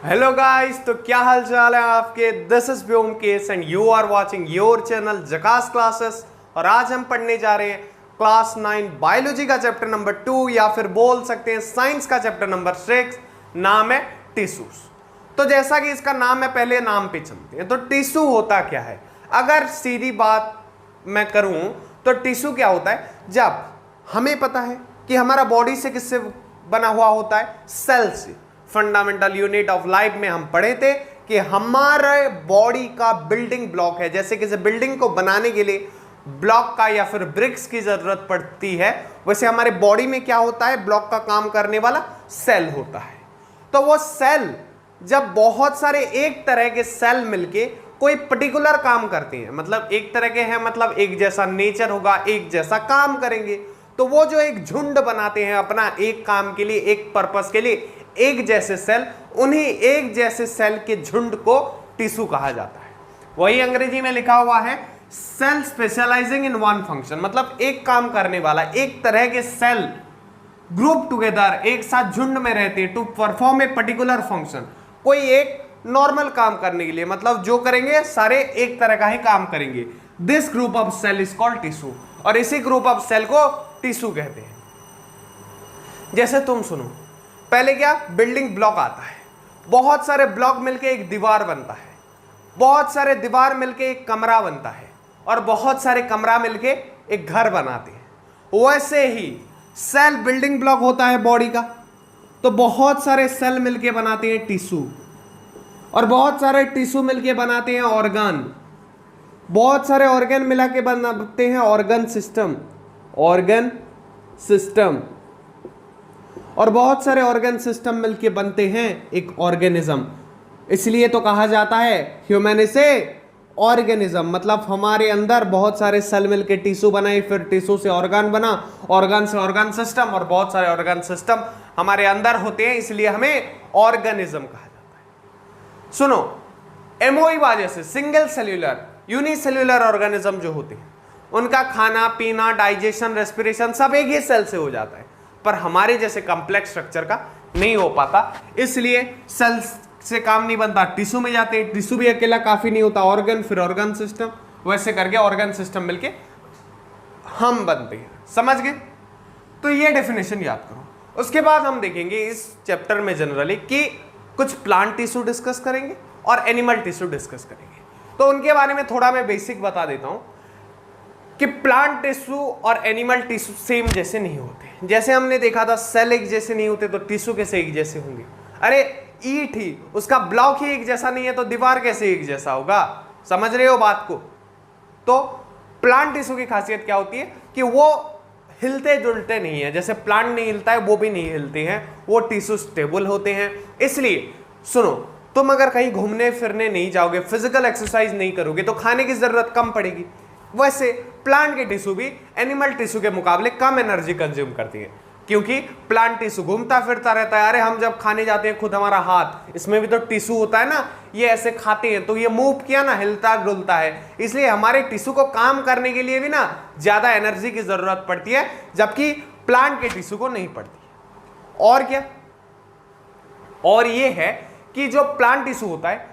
Hello guys, तो क्या हाल चाल है आपके। This is Vyomkesh and you are watching your channel Jhakaas classes. और आज हम पढ़ने जा रहे हैं क्लास 9 बायोलॉजी का चैप्टर नंबर 2 या फिर बोल सकते हैं साइंस का चैप्टर नंबर 6। नाम है टिश्यूज। तो जैसा कि इसका नाम है, पहले नाम पे चलते हैं। तो टिश्यू होता क्या है? अगर सीधी बात मैं करूं तो टिश्यू क्या होता है? जब हमें पता है कि हमारा बॉडी से किससे बना हुआ होता है? सेल से। फंडामेंटल यूनिट ऑफ लाइफ में हम पढ़े थे कि हमारे बॉडी का बिल्डिंग ब्लॉक है। जैसे किसी बिल्डिंग को बनाने के लिए ब्लॉक का या फिर ब्रिक्स की जरूरत पड़ती है, वैसे हमारे बॉडी में क्या होता है? ब्लॉक का काम करने वाला सेल होता है। तो वो सेल जब बहुत सारे एक तरह के सेल मिलके कोई पर्टिकुलर काम करते हैं, मतलब एक तरह के हैं, मतलब एक जैसा नेचर होगा, एक जैसा काम करेंगे, तो वो जो एक झुंड बनाते हैं अपना एक काम के लिए, एक पर्पस के लिए, एक जैसे सेल, उन्हीं एक जैसे सेल के झुंड को टिश्यू कहा जाता है। वही अंग्रेजी में लिखा हुआ है cell specialising in one function, मतलब एक काम करने वाला, एक तरह के सेल ग्रुप टुगेदर एक साथ झुंड में रहते हैं to perform a particular function, कोई एक नॉर्मल काम करने के लिए, मतलब जो करेंगे सारे एक तरह का ही काम करेंगे। This group of cell is called tissue, और इसी ग्रुप ऑफ सेल को टिश्यू कहते हैं। जैसे तुम सुनो, पहले क्या बिल्डिंग ब्लॉक आता है, बहुत सारे ब्लॉक मिलके एक दीवार बनता है, बहुत सारे दीवार मिलके एक कमरा बनता है, और बहुत सारे कमरा मिलके एक घर बनाते हैं। वैसे ही सेल बिल्डिंग ब्लॉक होता है बॉडी का, तो बहुत सारे सेल मिलके बनाते हैं टिश्यू, और बहुत सारे टिश्यू मिलके बनाते हैं ऑर्गन, बहुत सारे ऑर्गन मिला के बनाते हैं ऑर्गन सिस्टम, ऑर्गन सिस्टम, और बहुत सारे ऑर्गन सिस्टम मिलके बनते हैं एक ऑर्गेनिज्म। इसलिए तो कहा जाता है ह्यूमन इज ए ऑर्गेनिज्म, मतलब हमारे अंदर बहुत सारे सेल मिलके टिश्यू बनाए, फिर टिश्यू से ऑर्गन बना, ऑर्गन से ऑर्गन सिस्टम, और बहुत सारे ऑर्गन सिस्टम हमारे अंदर होते हैं, इसलिए हमें ऑर्गेनिज्म कहा जाता है। सुनो, एमोइबा जैसे सिंगल सेल्यूलर यूनिसेल्यूलर ऑर्गेनिज्म जो होते हैं, उनका खाना पीना, डाइजेशन, रेस्पिरेशन सब एक ही सेल से हो जाता है, पर हमारे जैसे कॉम्प्लेक्स स्ट्रक्चर का नहीं हो पाता, इसलिए सेल्स से काम नहीं बनता, टिश्यू में जाते हैं। टिश्यू भी अकेला काफी नहीं होता, ऑर्गन, फिर ऑर्गन सिस्टम, वैसे करके ऑर्गन सिस्टम मिलके हम बनते हैं। समझ गए? तो ये डेफिनेशन याद करो। उसके बाद हम देखेंगे इस चैप्टर में जनरली कि कुछ प्लांट टिश्यू डिस्कस करेंगे और एनिमल टिश्यू डिस्कस करेंगे। तो उनके बारे में थोड़ा मैं बेसिक बता देता हूं कि प्लांट टिश्यू और एनिमल टिश्यू सेम जैसे नहीं होते। जैसे हमने देखा था सेल एक जैसे नहीं होते, तो टिश्यू कैसे एक जैसे होंगे? अरे ईंट ही, उसका ब्लॉक ही एक जैसा नहीं है, तो दीवार कैसे एक जैसा होगा? समझ रहे हो बात को? तो प्लांट टिश्यू की खासियत क्या होती है कि वो हिलते जुलते नहीं है। जैसे प्लांट नहीं हिलता है, वो भी नहीं हिलते हैं, वो टिश्यू स्टेबल होते हैं। इसलिए सुनो, तुम अगर कहीं घूमने फिरने नहीं जाओगे, फिजिकल एक्सरसाइज नहीं करोगे, तो खाने की जरूरत कम पड़ेगी। वैसे प्लांट के टिश्यू भी एनिमल टिश्यू के मुकाबले कम एनर्जी कंज्यूम करती है, क्योंकि प्लांट टिश्यू घूमता फिरता रहता है। अरे हम जब खाने जाते हैं, खुद हमारा हाथ, इसमें भी तो टिश्यू होता है ना, ये ऐसे खाते हैं तो ये मूव किया ना, हिलता डुलता है, इसलिए हमारे टिश्यू को काम करने के लिए भी ना ज्यादा एनर्जी की जरूरत पड़ती है, जबकि प्लांट के टिश्यू को नहीं पड़ती। और क्या? और ये है कि जो प्लांट टिश्यू होता है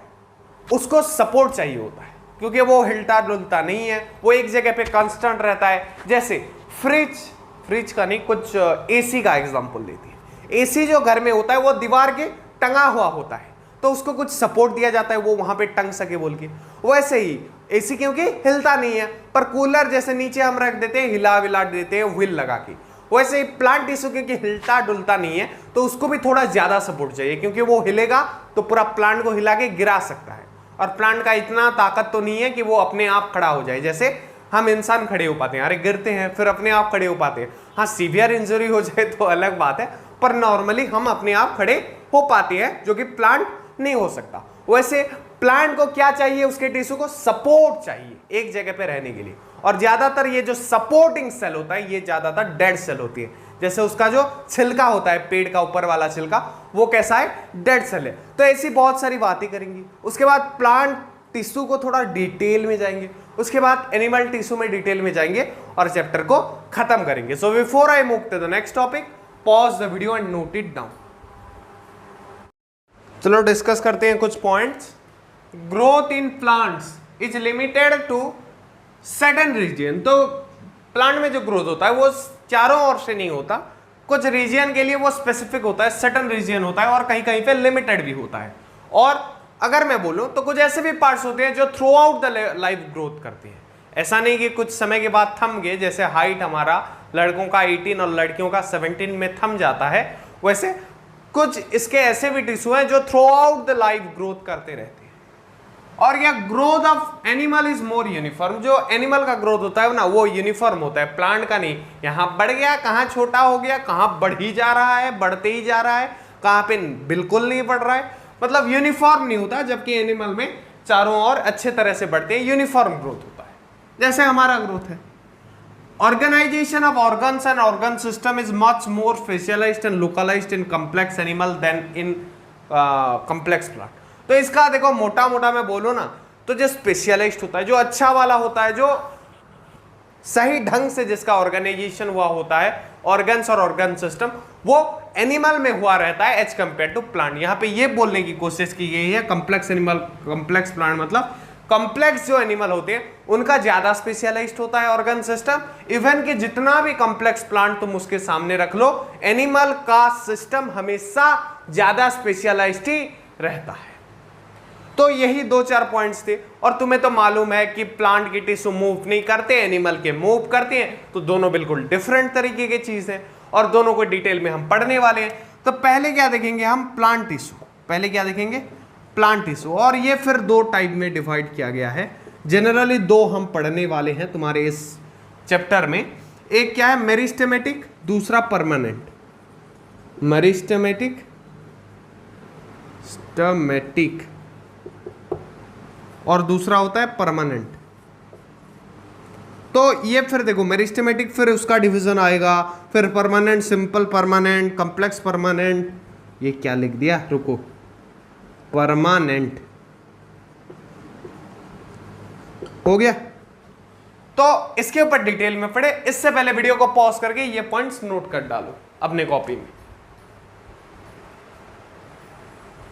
उसको सपोर्ट चाहिए होता है, क्योंकि वो हिलता डुलता नहीं है, वो एक जगह पे कांस्टेंट रहता है। जैसे फ्रिज का नहीं, कुछ एसी का एग्जांपल देती है। एसी जो घर में होता है वो दीवार के टंगा हुआ होता है, तो उसको कुछ सपोर्ट दिया जाता है, वो वहां पे टंग सके बोल के। वैसे ही एसी क्योंकि हिलता नहीं है, पर कूलर जैसे नीचे हम रख देते हैं, हिला विला देते हैं व्हील लगा के, वैसे ही प्लांट टिश्यू क्योंकि हिलता डुलता नहीं है, तो उसको भी थोड़ा ज्यादा सपोर्ट चाहिए, क्योंकि वो हिलेगा तो पूरा प्लांट को हिला के गिरा सकता है, और प्लांट का इतना ताकत तो नहीं है कि वो अपने आप खड़ा हो जाए। जैसे हम इंसान खड़े हो पाते हैं, अरे गिरते हैं फिर अपने आप खड़े हो पाते हैं। हाँ, सीवियर इंजरी हो जाए तो अलग बात है, पर नॉर्मली हम अपने आप खड़े हो पाते हैं, जो कि प्लांट नहीं हो सकता। वैसे प्लांट को क्या चाहिए? उसके टिश्यू को सपोर्ट चाहिए एक जगह पे रहने के लिए, और ज्यादातर ये जो सपोर्टिंग सेल होता है, ये ज्यादातर डेड सेल होती है। जैसे उसका जो छिलका होता है, पेड़ का ऊपर वाला छिलका, वो कैसा है? डेड सेल है। तो ऐसी बहुत सारी बातें करेंगी। उसके बाद प्लांट टिश्यू को थोड़ा डिटेल में जाएंगे, उसके बाद एनिमल टिश्यू में डिटेल में जाएंगे और चैप्टर को खत्म करेंगे। So before I move to the next topic, pause the video and note it down. चलो डिस्कस करते हैं कुछ points. Growth in plants is limited to certain region. तो प्लांट में जो ग्रोथ होता है वो चारों ओर से नहीं होता, कुछ रीजन के लिए वो स्पेसिफिक होता है, सर्टेन रीजन होता है, और कहीं कहीं पे लिमिटेड भी होता है। और अगर मैं बोलूं तो कुछ ऐसे भी पार्ट्स होते हैं जो through out the life growth करते हैं। ऐसा नहीं कि कुछ समय के बाद थम गए, जैसे हाइट हमारा लड़कों का 18 और लड़कियों का 17 में थम जाता है, वैसे कुछ इसके ऐसे भी टिश्यू हैं जो through out the life growth करते रहते हैं। और यह growth of animal is more uniform. जो एनिमल का ग्रोथ होता है ना वो यूनिफॉर्म होता है, प्लांट का नहीं। यहां बढ़ गया, कहां छोटा हो गया, कहां बढ़ ही जा रहा है, बढ़ते ही जा रहा है, कहां पे बिल्कुल नहीं बढ़ रहा है, मतलब यूनिफॉर्म नहीं होता। जबकि एनिमल में चारों ओर अच्छे तरह से बढ़ते हैं, यूनिफॉर्म ग्रोथ होता है, जैसे हमारा ग्रोथ है। Organization of organs and organ system is much more specialized and localized in complex animal than in complex plant. तो इसका देखो मोटा मोटा मैं बोलूँ ना तो जो स्पेशलिस्ट होता है, जो अच्छा वाला होता है, जो सही ढंग से जिसका ऑर्गेनाइजेशन हुआ होता है, ऑर्गन्स और ऑर्गन सिस्टम, वो एनिमल में हुआ रहता है एज कंपेयर टू प्लांट। यहाँ पे ये बोलने की कोशिश की गई है कम्प्लेक्स एनिमल, कम्प्लेक्स प्लांट मतलब कॉम्प्लेक्स जो एनिमल होते हैं उनका ज्यादा स्पेशलाइज्ड होता है ऑर्गन सिस्टम। इवन कि जितना भी कॉम्प्लेक्स प्लांट तुम उसके सामने रख लो, एनिमल का सिस्टम हमेशा ज्यादा स्पेशलाइज्ड ही रहता है। तो यही 2-4 पॉइंट्स थे। और तुम्हें तो मालूम है कि प्लांट की टिश्यू मूव नहीं करते, एनिमल के मूव करते हैं, तो दोनों बिल्कुल डिफरेंट तरीके की चीज है और दोनों को डिटेल में हम पढ़ने वाले हैं। तो पहले क्या देखेंगे हम, प्लांट टिश्यू। पहले क्या देखेंगे, प्लांट टिश्यू। और ये फिर 2 टाइप में डिवाइड किया गया है। जनरली 2 हम पढ़ने वाले हैं तुम्हारे इस चैप्टर में। एक क्या है मेरिस्टेमेटिक, दूसरा परमानेंट। मेरिस्टेमेटिक, स्टेमेटिक, और दूसरा होता है परमानेंट। तो ये फिर देखो मेरिस्टेमेटिक, फिर उसका डिवीजन आएगा, फिर permanent, simple permanent, complex permanent. ये क्या लिख दिया, रुको, परमानेंट हो गया। तो इसके ऊपर डिटेल में पढ़े, इससे पहले वीडियो को पॉज करके ये पॉइंट्स नोट कर डालो अपने कॉपी में।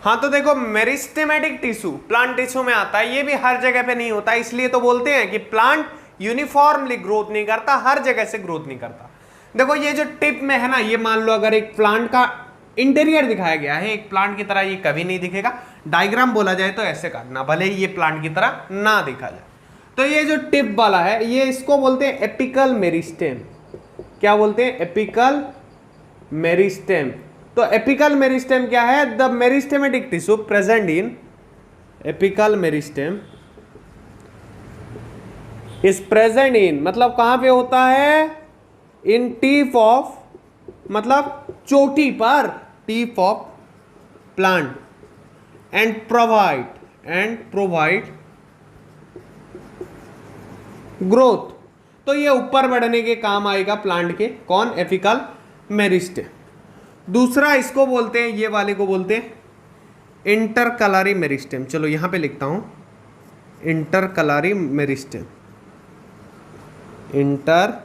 हाँ तो देखो मेरिस्टेमेटिक टिश्यू प्लांट टिश्यू में आता है, ये भी हर जगह पे नहीं होता, इसलिए तो बोलते हैं कि प्लांट यूनिफॉर्मली ग्रोथ नहीं करता, हर जगह से ग्रोथ नहीं करता। देखो ये जो टिप में है ना, ये मान लो अगर एक प्लांट का इंटीरियर दिखाया गया है, एक प्लांट की तरह ये कभी नहीं दिखेगा। डायग्राम बोला जाए तो ऐसे काटना, भले ही ये प्लांट की तरह ना दिखा जाए। तो ये जो टिप वाला है, ये इसको बोलते हैं एपिकल मेरिस्टेम। क्या बोलते हैं, एपिकल मेरिस्टेम। तो एपिकल मेरिस्टेम क्या है, the meristematic tissue present in apical meristem is present in, मतलब कहां पे होता है, इन टिप ऑफ, मतलब चोटी पर, tip of plant, and provide growth. तो ये ऊपर बढ़ने के काम आएगा प्लांट के, कौन, एपिकल मेरिस्टेम। दूसरा इसको बोलते हैं, ये वाले को बोलते हैं इंटरकलरी मेरिस्टेम। चलो यहां पे लिखता हूं, इंटरकलरी मेरिस्टेम, इंटरकलरी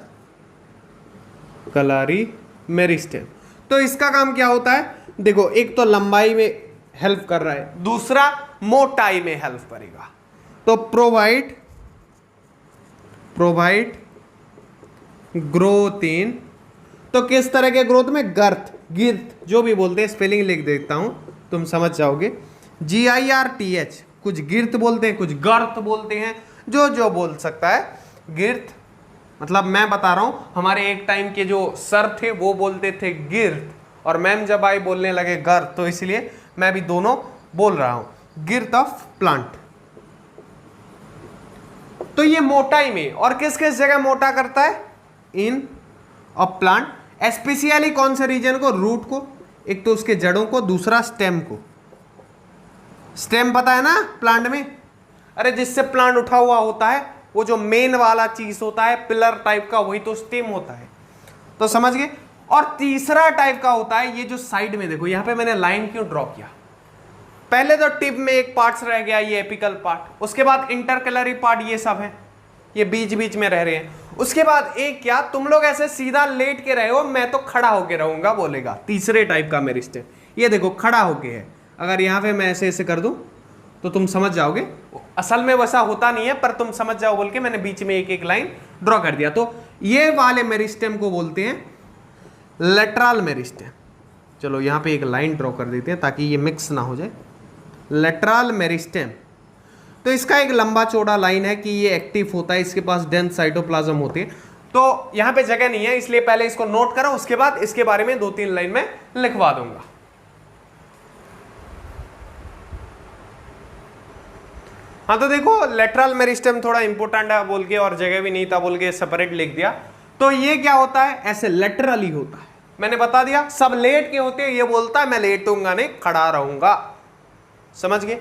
मेरिस्टेम। तो इसका काम क्या होता है, देखो एक तो लंबाई में हेल्प कर रहा है, दूसरा मोटाई में हेल्प करेगा। तो प्रोवाइड ग्रोथ इन, तो किस तरह के ग्रोथ में, गर्थ, गिर्थ, जो भी बोलते हैं, स्पेलिंग लिख देता हूं तुम समझ जाओगे। GIRTH, कुछ गिर्थ बोलते हैं, कुछ गर्थ बोलते हैं, जो बोल सकता है। गिर्थ मतलब मैं बता रहा हूं, हमारे एक टाइम के जो सर थे वो बोलते थे गिर्थ, और मैम जब आई बोलने लगे गर्थ, तो इसलिए मैं भी दोनों बोल रहा हूं, गिर्थ ऑफ प्लांट। तो ये मोटाई में, और किस किस जगह मोटा करता है, इन अ प्लांट, स्पेशली कौन से रीजन को, रूट को, एक तो उसके जड़ों को, दूसरा स्टेम को। स्टेम पता है ना प्लांट में, अरे जिससे प्लांट उठा हुआ होता है, वो जो मेन वाला चीज होता है पिलर टाइप का, वही तो स्टेम होता है। तो समझ गए। और तीसरा टाइप का होता है ये जो साइड में, देखो यहां पे मैंने लाइन क्यों ड्रॉ किया, पहले तो टिप में एक पार्ट्स रह गया, ये एपिकल पार्ट, उसके बाद इंटरकलरी पार्ट, ये सब है, ये बीच बीच में रह रहे हैं। उसके बाद एक क्या, तुम लोग ऐसे सीधा लेट के रहे हो, मैं तो खड़ा होके रहूंगा बोलेगा, तीसरे टाइप का मेरिस्टेम। ये देखो खड़ा होके है, अगर यहाँ पे मैं ऐसे ऐसे कर दूं तो तुम समझ जाओगे, असल में वैसा होता नहीं है पर तुम समझ जाओ बोल के मैंने बीच में एक एक लाइन ड्रॉ कर दिया। तो ये वाले मेरिस्टेम को बोलते हैं लेटरल मेरिस्टेम। चलो यहाँ पे एक लाइन ड्रॉ कर देते हैं ताकि ये मिक्स ना हो जाए। लेटरल मेरिस्टेम, तो इसका एक लंबा चौड़ा लाइन है कि ये एक्टिव होता है, इसके पास डेंस साइटोप्लाज्म होते हैं। तो यहाँ पे जगह नहीं है इसलिए पहले इसको नोट करो, उसके बाद इसके बारे में 2-3 लाइन में लिखवा दूंगा। हाँ तो देखो लेटरल मेरिस्टेम थोड़ा इंपॉर्टेंट है बोल के और जगह भी नहीं था बोल के सेपरेट लिख दिया। तो ये क्या होता है, ऐसे लेटरली होता है, मैंने बता दिया। सब लेट के होते हैं, ये बोलता है मैं लेटूंगा नहीं खड़ा रहूंगा, समझ गए।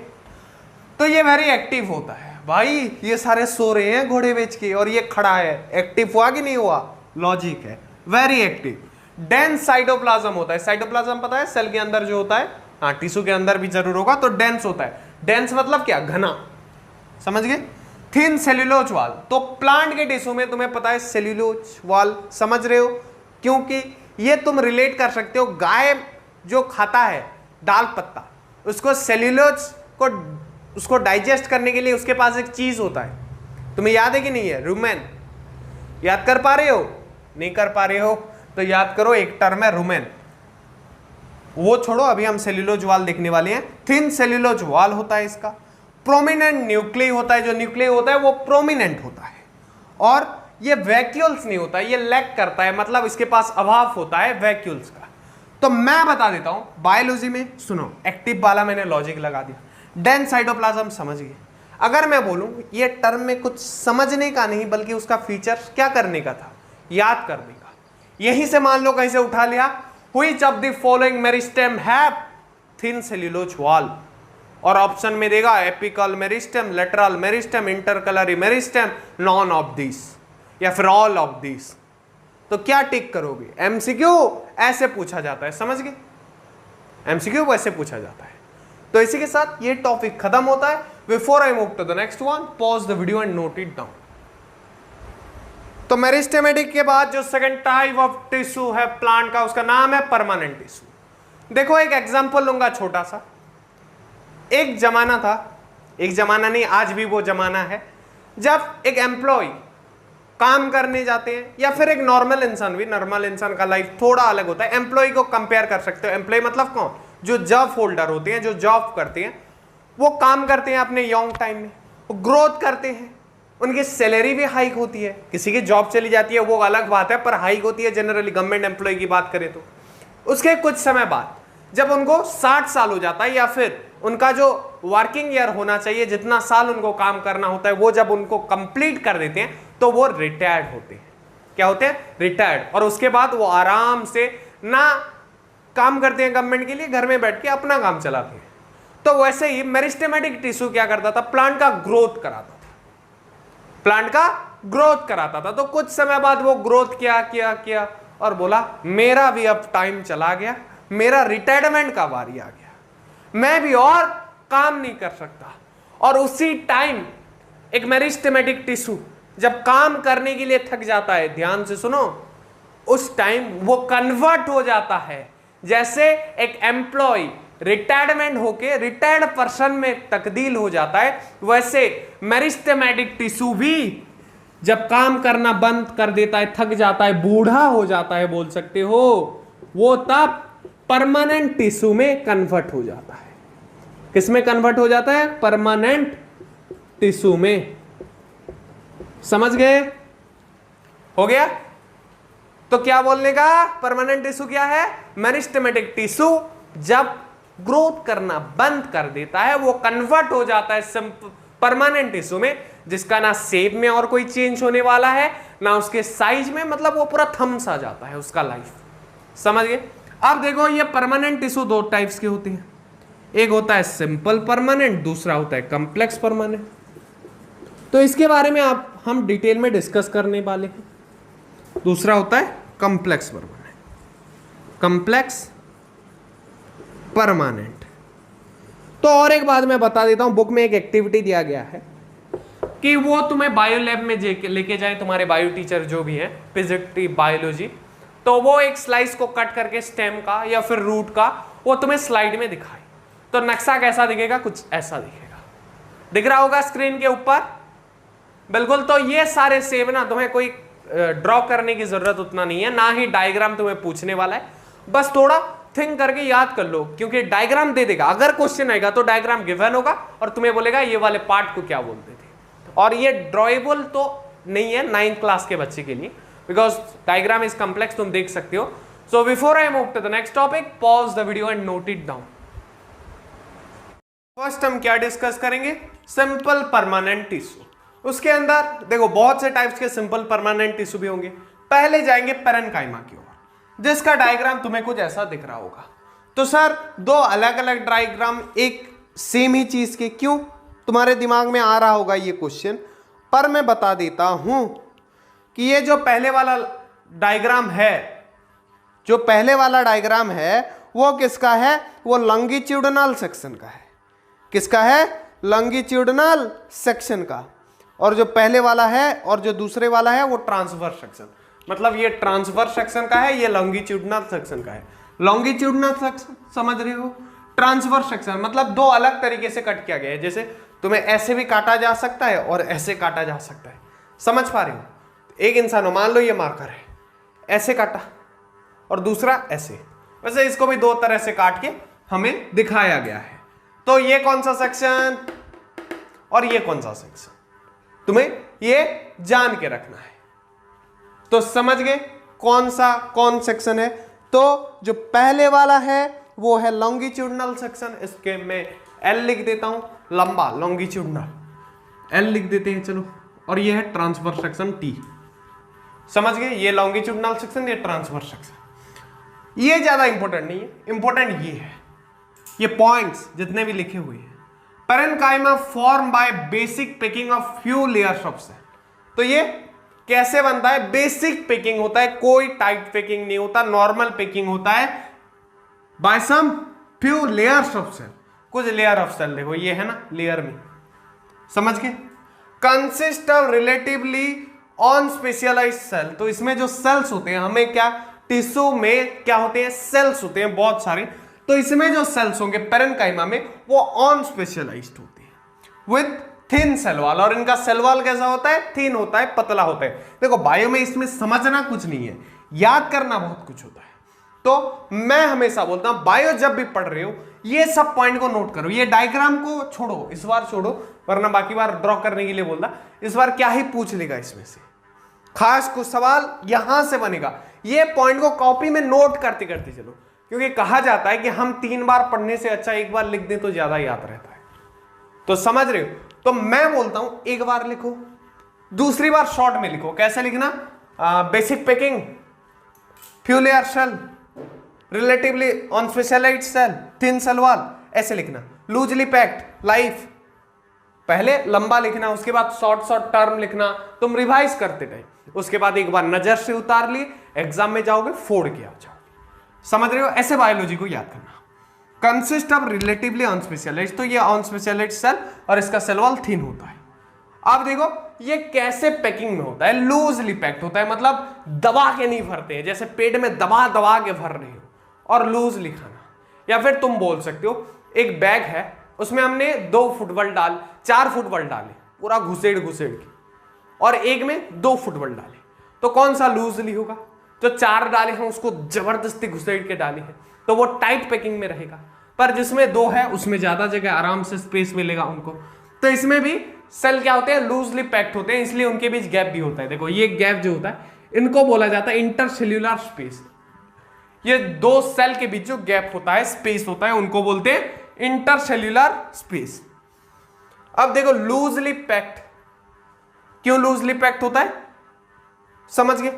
तो ये वेरी एक्टिव होता है भाई, ये सारे सो रहे हैं घोड़े बेच के और ये खड़ा है, एक्टिव हुआ कि नहीं हुआ, लॉजिक है, वेरी एक्टिव। डेंस साइटोप्लाज्म होता है, साइटोप्लाज्म पता है सेल के अंदर जो होता है, हाँ टिश्यू के अंदर भी जरूर होगा, तो डेंस होता है। डेंस मतलब क्या, घना, समझ गए। थिन सेल्यूलोज वाल, तो प्लांट के टिश्यू में तुम्हें पता है सेल्यूलोज वाल, समझ रहे हो, क्योंकि ये तुम रिलेट कर सकते हो, गाय जो खाता है दाल पत्ता, उसको सेल्यूलोज को उसको डाइजेस्ट करने के लिए उसके पास एक चीज होता है, तुम्हें याद है कि नहीं है, रुमेन। याद कर पा रहे हो, नहीं कर पा रहे हो तो याद करो, एक टर्म है रुमेन, वो छोड़ो, अभी हम सेल्यूलोज वाल देखने वाले हैं। थिन सेल्यूलोज वाल होता है इसका। प्रोमिनेंट न्यूक्लिय होता है, जो न्यूक्लिय होता है वो प्रोमिनेंट होता है, और ये वैक्यूल्स नहीं होता, ये लैक करता है, मतलब इसके पास अभाव होता है वैक्यूल्स का। तो मैं बता देता हूं बायोलॉजी में, सुनो, एक्टिव वाला मैंने लॉजिक लगा दिया, डेंस साइटोप्लाज्म समझ गए। अगर मैं बोलूं ये टर्म में कुछ समझने का नहीं बल्कि उसका फीचर क्या करने का था, याद करने का, यहीं से मान लो कहीं से उठा लिया, which of the following meristem have thin cellulose wall, और ऑप्शन में देगा apical meristem, lateral meristem, इंटरकलरी meristem, none of this या फिर ऑल ऑफ दिस। तो क्या टिक करोगे, एमसीक्यू ऐसे पूछा जाता है, समझ गए, एमसीक्यू वैसे पूछा जाता है। तो इसी के साथ ये टॉपिक खत्म होता है। Before I move to the next one, pause the video and note it down. तो मेरिस्टेमेटिक के बाद जो सेकंड टाइप ऑफ टिश्यू है प्लांट का, उसका नाम है परमानेंट टिश्यू। देखो एक एग्जांपल लूंगा छोटा सा। एक जमाना था, एक जमाना नहीं आज भी वो जमाना है, जब एक एम्प्लॉय काम करने जाते हैं, या फिर एक नॉर्मल इंसान भी, नॉर्मल इंसान का लाइफ थोड़ा अलग होता है, एम्प्लॉय को कंपेयर कर सकते हो। एम्प्लॉय मतलब कौन, जो जॉब होल्डर होते हैं, जो जॉब करते हैं, वो काम करते हैं अपने यंग टाइम में, वो ग्रोथ करते हैं, उनकी सैलरी भी हाइक होती है। किसी की जॉब चली जाती है वो अलग बात है, पर हाइक होती है जनरली, गवर्नमेंट एम्प्लॉय की बात करें तो। उसके कुछ समय बाद जब उनको 60 साल हो जाता है, या फिर उनका जो वर्किंग ईयर होना चाहिए, जितना साल उनको काम करना होता है, वो जब उनको कंप्लीट कर देते हैं तो वो रिटायर्ड होते हैं। क्या होते हैं, रिटायर्ड। और उसके बाद वो आराम से ना काम करते हैं गवर्नमेंट के लिए, घर में बैठ के अपना काम चलाते हैं। तो वैसे ही मेरिस्टेमेटिक टिश्यू क्या करता था, प्लांट का ग्रोथ कराता था, प्लांट का ग्रोथ कराता था। तो कुछ समय बाद वो ग्रोथ किया और बोला मेरा भी अब टाइम चला गया, मेरा रिटायरमेंट का बारी आ गया, मैं भी और काम नहीं कर सकता। और उसी टाइम एक मेरिस्टेमेटिक टिश्यू जब काम करने के लिए थक जाता है, ध्यान से सुनो, उस टाइम वो कन्वर्ट हो जाता है, जैसे एक एम्प्लॉय रिटायरमेंट होके रिटायर्ड पर्सन में तब्दील हो जाता है, वैसे मेरिस्टेमेटिक टिश्यू भी जब काम करना बंद कर देता है, थक जाता है, बूढ़ा हो जाता है बोल सकते हो, वो तब परमानेंट टिश्यू में कन्वर्ट हो जाता है। किस में कन्वर्ट हो जाता है, परमानेंट टिश्यू में। समझ गए, हो गया। तो क्या बोलने का, परमानेंट टिश्यू क्या है, मेरिस्टेमेटिक टिश्यू जब ग्रोथ करना बंद कर देता है वो कन्वर्ट हो जाता है परमानेंट टिश्यू में, जिसका ना शेप में और कोई चेंज होने वाला है ना उसके साइज में, मतलब वो पूरा थम सा जाता है उसका लाइफ। समझ गए। अब देखो ये परमानेंट टिश्यू दो टाइप्स के होते हैं, एक होता है सिंपल परमानेंट, दूसरा होता है कॉम्प्लेक्स परमानेंट। तो इसके बारे में हम डिटेल में डिस्कस करने वाले हैं। दूसरा होता है कॉम्प्लेक्स परमानेंट, कॉम्प्लेक्स परमानेंट। तो और एक बात मैं बता देता हूं, बुक में एक एक्टिविटी दिया गया है कि वो तुम्हें बायो लैब में लेके जाए, तुम्हारे बायो टीचर जो भी है, फिजिक्स बायोलॉजी, तो वो एक स्लाइस को कट करके स्टेम का या फिर रूट का वो तुम्हें स्लाइड में दिखाए। तो नक्शा कैसा दिखेगा, कुछ ऐसा दिखेगा, दिख रहा होगा स्क्रीन के ऊपर, बिल्कुल। तो ये सारे सेम ना, तुम्हें कोई ड्रॉ करने की जरूरत उतना नहीं है, ना ही डायग्राम तुम्हें पूछने वाला है, बस थोड़ा थिंक करके याद कर लो, क्योंकि डायग्राम दे देगा। अगर क्वेश्चन आएगा तो डायग्राम गिवन होगा और तुम्हें बोलेगा ये वाले पार्ट को क्या बोलते थे। और ये ड्रॉएबल तो नहीं है 9th क्लास के बच्चे के लिए, बिकॉज डायग्राम इज कॉम्प्लेक्स, तुम देख सकते हो। So before I move to the next topic, pause the video and note it down. First हम क्या डिस्कस करेंगे, सिंपल परमानेंट टिश्यू। उसके अंदर देखो बहुत से टाइप्स के सिंपल परमानेंट टिश्यू भी होंगे। पहले जाएंगे पेरेन्काइमा की ओर, जिसका डायग्राम तुम्हें कुछ ऐसा दिख रहा होगा। तो सर दो अलग अलग डायग्राम एक सेम ही चीज के, क्यों? तुम्हारे दिमाग में आ रहा होगा ये क्वेश्चन, पर मैं बता देता हूं कि ये जो पहले वाला डायग्राम है, जो पहले वाला डायग्राम है वो किसका है, वो लॉन्गिट्यूडिनल सेक्शन का है। किसका है? लॉन्गिट्यूडिनल सेक्शन का। और जो पहले वाला है और जो दूसरे वाला है वो ट्रांसवर्स सेक्शन, मतलब ये ट्रांसवर्स सेक्शन का है, ये लॉन्गिट्यूडिनल सेक्शन का है। लॉन्गिट्यूडिनल सेक्शन समझ रहे हो, ट्रांसवर्स सेक्शन मतलब दो अलग तरीके से कट किया गया है। जैसे तुम्हें ऐसे भी काटा जा सकता है और ऐसे काटा जा सकता है, समझ पा रहे हो? एक इंसान हो, मान लो ये मार्कर है, ऐसे काटा और दूसरा ऐसे, वैसे इसको भी दो तरह से काट के हमें दिखाया गया है। तो ये कौन सा सेक्शन और ये कौन सा सेक्शन, तुम्हें ये जान के रखना है। तो समझ गए कौन सेक्शन है? तो जो पहले वाला है वो है लॉन्गिट्यूडिनल सेक्शन, इसके मैं एल लिख देता हूं, लंबा लॉन्गिट्यूडिनल एल लिख देते हैं, चलो। और ये है ट्रांसवर्स सेक्शन टी, समझ गए? ये लॉन्गिट्यूडिनल सेक्शन, ये ट्रांसवर्स सेक्शन। ये ज्यादा इंपॉर्टेंट नहीं है, इंपॉर्टेंट ये है, ये पॉइंट्स जितने भी लिखे हुए हैं। Parenchyma form by basic picking of few layers of cell. तो ये कैसे बनता है? बेसिक पिकिंग होता है, कोई टाइट पिकिंग नहीं होता, नॉर्मल पिकिंग होता है by some few layers of cell. कुछ लेयर ऑफ सेल देखो, ये है ना लेयर में, समझ गए? Consist of relatively unspecialised cell. तो इसमें जो सेल्स होते हैं, हमें क्या टिश्यू में क्या होते हैं, सेल्स होते हैं बहुत सारे। तो इसमें जो सेल्स होंगे पेरेन्काइमा में वो ऑन स्पेशलाइज्ड होते हैं विद थिन सेल वॉल। और इनका सेल वॉल कैसा होता है? थिन होता है, पतला होता है। देखो बायो में इसमें समझना कुछ नहीं है, याद करना बहुत कुछ होता है। तो मैं हमेशा बोलता हूं बायो जब भी पढ़ रहे हो ये सब पॉइंट को नोट करो। ये डायग्राम को छोड़ो, इस बार छोड़ो, वरना बाकी बार ड्रॉ करने के लिए बोलता। इस बार क्या ही पूछ लेगा इसमें से, खास कुछ सवाल यहां से बनेगा। ये पॉइंट को कॉपी में नोट करते करते चलो, क्योंकि कहा जाता है कि हम 3 बार पढ़ने से अच्छा एक बार लिख दें तो ज्यादा याद रहता है। तो समझ रहे हो? तो मैं बोलता हूं एक बार लिखो, दूसरी बार शॉर्ट में लिखो। कैसे लिखना? Basic packing, few layer cell, relatively unspecialised cell, thin cell wall, ऐसे लिखना। लूजली पैक्ड, लाइफ, पहले लंबा लिखना, उसके बाद शॉर्ट शॉर्ट टर्म लिखना, तुम रिवाइज करते टाइम। उसके बाद एक बार नजर से उतार लिए, एग्जाम में जाओगे फोड़ के आ जाओगे। समझ रहे हो? ऐसे बायोलॉजी को याद करना। कंसिस्ट ऑफ रिलेटिवली अनस्पेशलाइज्ड, तो ये अनस्पेशलाइज्ड सेल और इसका सेल वॉल थिन होता है। अब देखो ये कैसे पैकिंग में होता है, लूजली पैक्ड होता है, मतलब दबा के नहीं भरते हैं, जैसे पेट में दबा दबा के भर रहे हो, और लूजली खाना। या फिर तुम बोल सकते हो एक बैग है, उसमें हमने 2 फुटबॉल 4 फुटबॉल डाले, पूरा घुसेड़ के, और एक में 2 फुटबॉल डाले, तो कौन सा लूजली होगा? जो 4 डाले हैं उसको जबरदस्ती घुसेड़ के डाले हैं, तो वो टाइट पैकिंग में रहेगा। पर जिसमें 2 है उसमें ज्यादा जगह, आराम से स्पेस मिलेगा उनको। तो इसमें भी सेल क्या होते हैं? लूजली पैक्ड होते हैं, इसलिए उनके बीच गैप भी होता है। देखो ये गैप जो होता है इनको बोला जाता है इंटरसेल्यूलर स्पेस। ये 2 सेल के बीच जो गैप होता है, स्पेस होता है, उनको बोलते हैं इंटरसेल्यूलर स्पेस। अब देखो लूजली पैक्ड, क्यों लूजली पैक्ड होता है? समझ गए?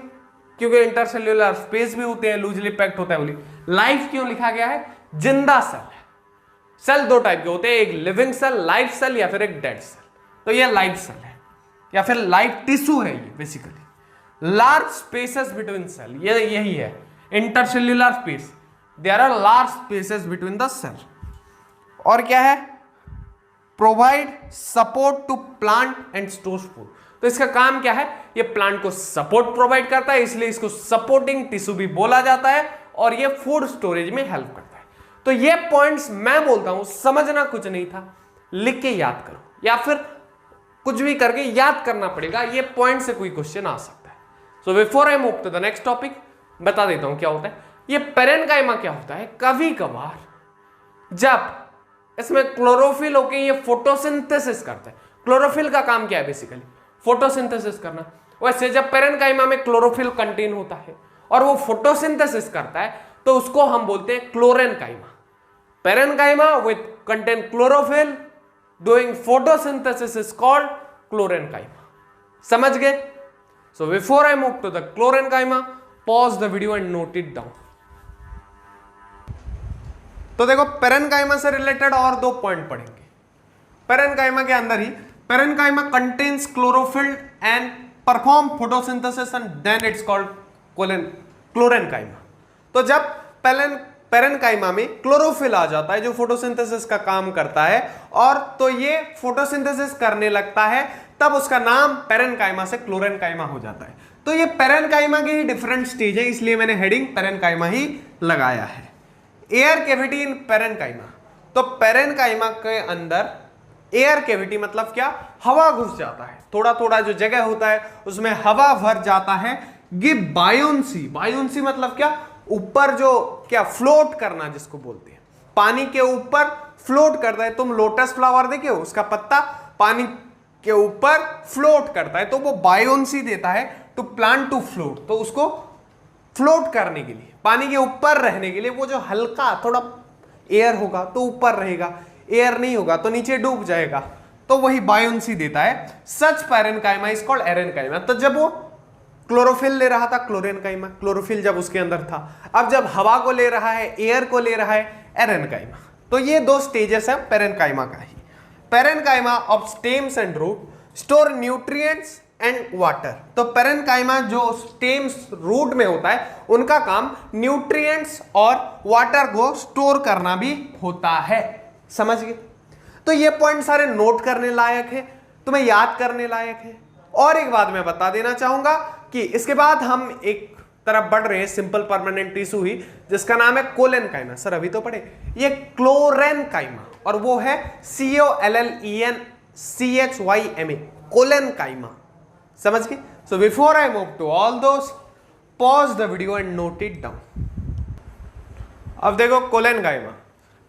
क्योंकि इंटरसेल्यूलर स्पेस भी होते हैं, लूजली पैक्ड होता है बोली। लाइफ क्यों लिखा गया है? जिंदा सेल है। सेल 2 टाइप के होते हैं, एक लिविंग सेल, लाइफ सेल, या फिर एक डेड सेल। तो ये लाइफ सेल है या फिर लाइफ टिश्यू है ये basically. Large spaces between cell, ये यही है intercellular space. There are large spaces between the cell. और क्या है? Provide support to plant and store food. तो इसका काम क्या है? ये प्लांट को सपोर्ट प्रोवाइड करता है, इसलिए इसको सपोर्टिंग टिश्यू भी बोला जाता है, और ये फूड स्टोरेज में हेल्प करता है। तो ये पॉइंट्स मैं बोलता हूं समझना कुछ नहीं था, लिख के याद करो या फिर कुछ भी करके याद करना पड़ेगा, ये पॉइंट से कोई क्वेश्चन आ सकता है। So before I move to the next topic बता देता हूं क्या होता है। ये पेरेन्काइमा क्या होता है, कभी कभार जब इसमें क्लोरोफिल होके ये फोटोसिंथेसिस करता है। क्लोरोफिल का काम क्या है, बेसिकली फोटोसिंथेसिस करना। वैसे जब पेरेन्काइमा में क्लोरोफिल कंटेन होता है और वो फोटोसिंथेसिस करता है तो उसको हम बोलते हैं chlorenchyma. Parenchyma with contain chlorophyll doing photosynthesis is called chlorenchyma. समझ गए? So before I move to the chlorenchyma, pause the video and note it down. तो देखो पेरेन्काइमा से रिलेटेड और 2 पॉइंट पढ़ेंगे। पेरेन्काइमा के अंदर ही parenchyma contains chlorophyll and perform photosynthesis and then it's called chlorenchyma. तो जब पेरेन्काइमा में क्लोरोफिल आ जाता है जो फोटोसिंथेसिस का काम करता है और तो ये फोटोसिंथेसिस करने लगता है, तब उसका नाम पेरेन्काइमा से क्लोरेन्काइमा हो जाता है। तो ये पेरेन्काइमा के ही डिफरेंट स्टेज है, इसलिए मैंने हेडिंग पेरेन्काइमा ही लगाया है। एयर कैविटी इन पेरेन्काइमा, तो पेरेन्काइमा के अंदर एयर कैविटी मतलब क्या, हवा घुस जाता है, थोड़ा थोड़ा जो जगह होता है उसमें हवा भर जाता है। गिव बायोन्सी, बायोन्सी मतलब क्या, ऊपर जो क्या फ्लोट करना जिसको बोलते हैं, पानी के ऊपर फ्लोट करता है। तुम लोटस फ्लावर देखे हो, उसका पत्ता पानी के ऊपर फ्लोट करता है तो वो बायोन्सी देता है टू प्लांट टू फ्लोट। तो उसको फ्लोट करने के लिए, पानी के ऊपर रहने के लिए, वो जो हल्का थोड़ा एयर होगा तो ऊपर रहेगा, एयर नहीं होगा तो नीचे डूब जाएगा, तो वही बायोन्सी देता है। सच पेरेन्काइमा इज कॉल्ड एरेन्काइमा। तो जब वो क्लोरोफिल ले रहा था क्लोरेन्काइमा, क्लोरोफिल जब उसके अंदर था, अब जब हवा को ले रहा है, एयर को ले रहा है, एरेन्काइमा। तो ये 2 स्टेजेस है पेरेन्काइमा का ही। Parenchyma of stems and root store nutrients and water. तो पेरेन्काइमा जो स्टेम्स रूट में होता है उनका काम न्यूट्रिएंट्स और वाटर को स्टोर करना भी होता है। समझ गए? तो ये पॉइंट सारे नोट करने लायक है, तुम्हें याद करने लायक है। और एक बात मैं बता देना चाहूंगा कि इसके बाद हम एक तरफ बढ़ रहे हैं सिंपल परमानेंट टिश्यू ही, जिसका नाम है कोलेनकाइमा। सर अभी तो पढ़े, ये क्लोरेन्काइमा और वो है COLLENCHYMA, कोलेनकाइमा। समझ गए? So before I move to all those, pause the video and note it down. अब देखो कोलेनकाइमा,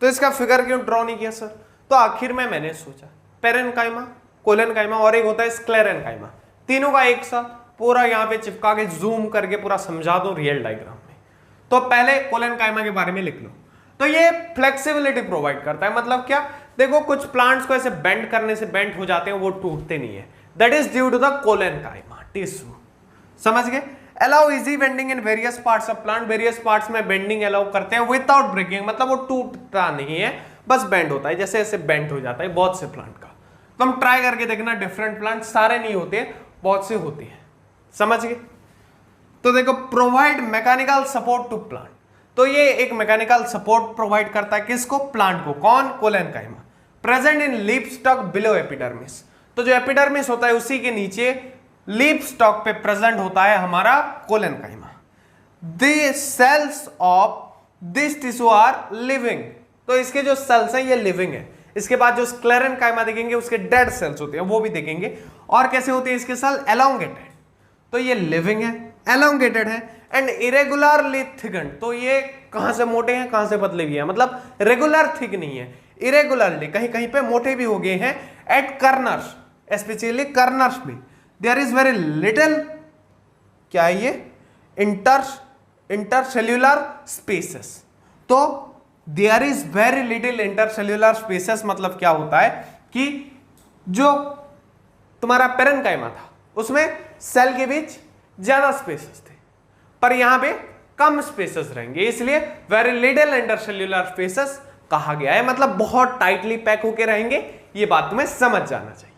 तो इसका फिगर क्यों ड्रॉ नहीं किया सर? तो आखिर में मैंने सोचा पेरेन्काइमा, कोलेनकाइमा और एक होता है स्क्लेरेन्काइमा, तीनों का एक साथ पूरा यहां पे चिपका के जूम करके पूरा समझा दो रियल डायग्राम में। तो पहले कोलेनकाइमा के बारे में लिख लो। तो ये फ्लेक्सिबिलिटी प्रोवाइड करता है। मतलब क्या, देखो कुछ प्लांट्स को ऐसे बेंड करने से बेंड हो जाते हैं, वो टूटते नहीं है, that is due to the collenchyma tissue. समझ गए? Allow easy bending in various parts of plant, various parts में बेंडिंग अलाउ करते हैं विदाउट ब्रेकिंग, मतलब वो टूटता नहीं है, बस बेंड होता है, जैसे ऐसे बेंड हो जाता है बहुत से प्लांट का। तो हम ट्राई करके देखना, डिफरेंट प्लांट, सारे नहीं होते, बहुत से होते हैं। समझ गए? तो देखो provide mechanical support to plant, तो ये एक मैकेनिकल सपोर्ट प्रोवाइड करता है किसको, प्लांट को। कौन? Collenchyma. Present in leaf stock below epidermis, तो जो एपिडर्मिस होता है उसी के नीचे लीफ स्टॉक पे प्रेजेंट होता है हमारा collenchyma. The cells of this tissue are living, तो इसके जो सेल्स हैं ये लिविंग है। इसके बाद जो स्क्लेरेन्काइमा देखेंगे उसके डेड सेल्स होते हैं, वो भी देखेंगे। और कैसे होते हैं इसके सेल? एलोंगेटेड, तो ये लिविंग है, एलोंगेटेड है एंड इरेगुलरली थिकन्ड, तो ये कहां से मोटे हैं कहां से पतले भी हैं, मतलब रेगुलर थिक नहीं है, इरेगुलरली कहीं कहीं पे मोटे भी हो गए हैं। एट कर्नर्स, स्पेशली कर्नर्स में देयर इज वेरी लिटिल, क्या है ये, इंटरसेल्यूलर स्पेसेस। तो there is very little intercellular spaces, मतलब क्या होता है कि जो तुम्हारा पेरेन्काइमा था उसमें सेल के बीच ज्यादा स्पेसेस थे, पर यहां पे कम स्पेसेस रहेंगे, इसलिए वेरी लिटिल इंटरसेल्यूलर स्पेसेस कहा गया है, मतलब बहुत टाइटली पैक होके रहेंगे। ये बात तुम्हें समझ जाना चाहिए।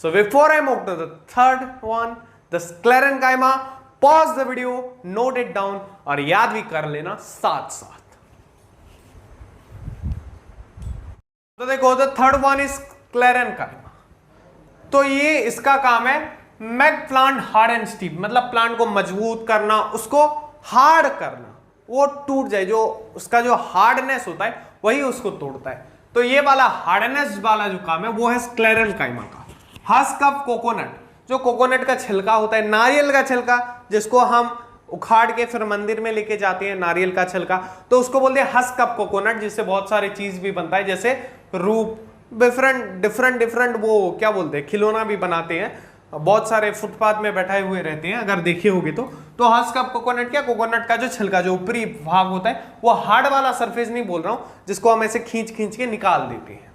So before I move to the third one, the sclerenchyma, pause the video, note it down और याद भी कर लेना साथ साथ। तो देखो the third one is sclerenchyma, तो ये इसका काम है make plant hard and stiff, मतलब प्लांट को मजबूत करना, उसको हार्ड करना, वो टूट जाए, जो उसका जो हार्डनेस होता है वही उसको तोड़ता है। तो ये वाला हार्डनेस वाला जो काम है वो है स्क्लेरल काइमा का। हस्क ऑफ कोकोनट, जो कोकोनट का छिलका होता है, नारियल का छिलका, जिसको हम उखाड़ के फिर मंदिर में लेके जाते हैं, नारियल का छिलका, तो उसको बोलते हैं हस्क ऑफ कोकोनट, जिससे बहुत सारी चीज भी बनता है, जैसे रूप, डिफरेंट वो क्या बोलते हैं, खिलौना भी बनाते हैं। बहुत सारे फुटपाथ में बैठाए हुए रहते हैं, अगर देखे होगे तो हस्क ऑफ कोकोनट क्या, कोकोनट का जो छिलका, जो ऊपरी भाग होता है, वो हार्ड वाला सरफेस नहीं बोल रहा हूं, जिसको हम ऐसे खींच के निकाल देते हैं।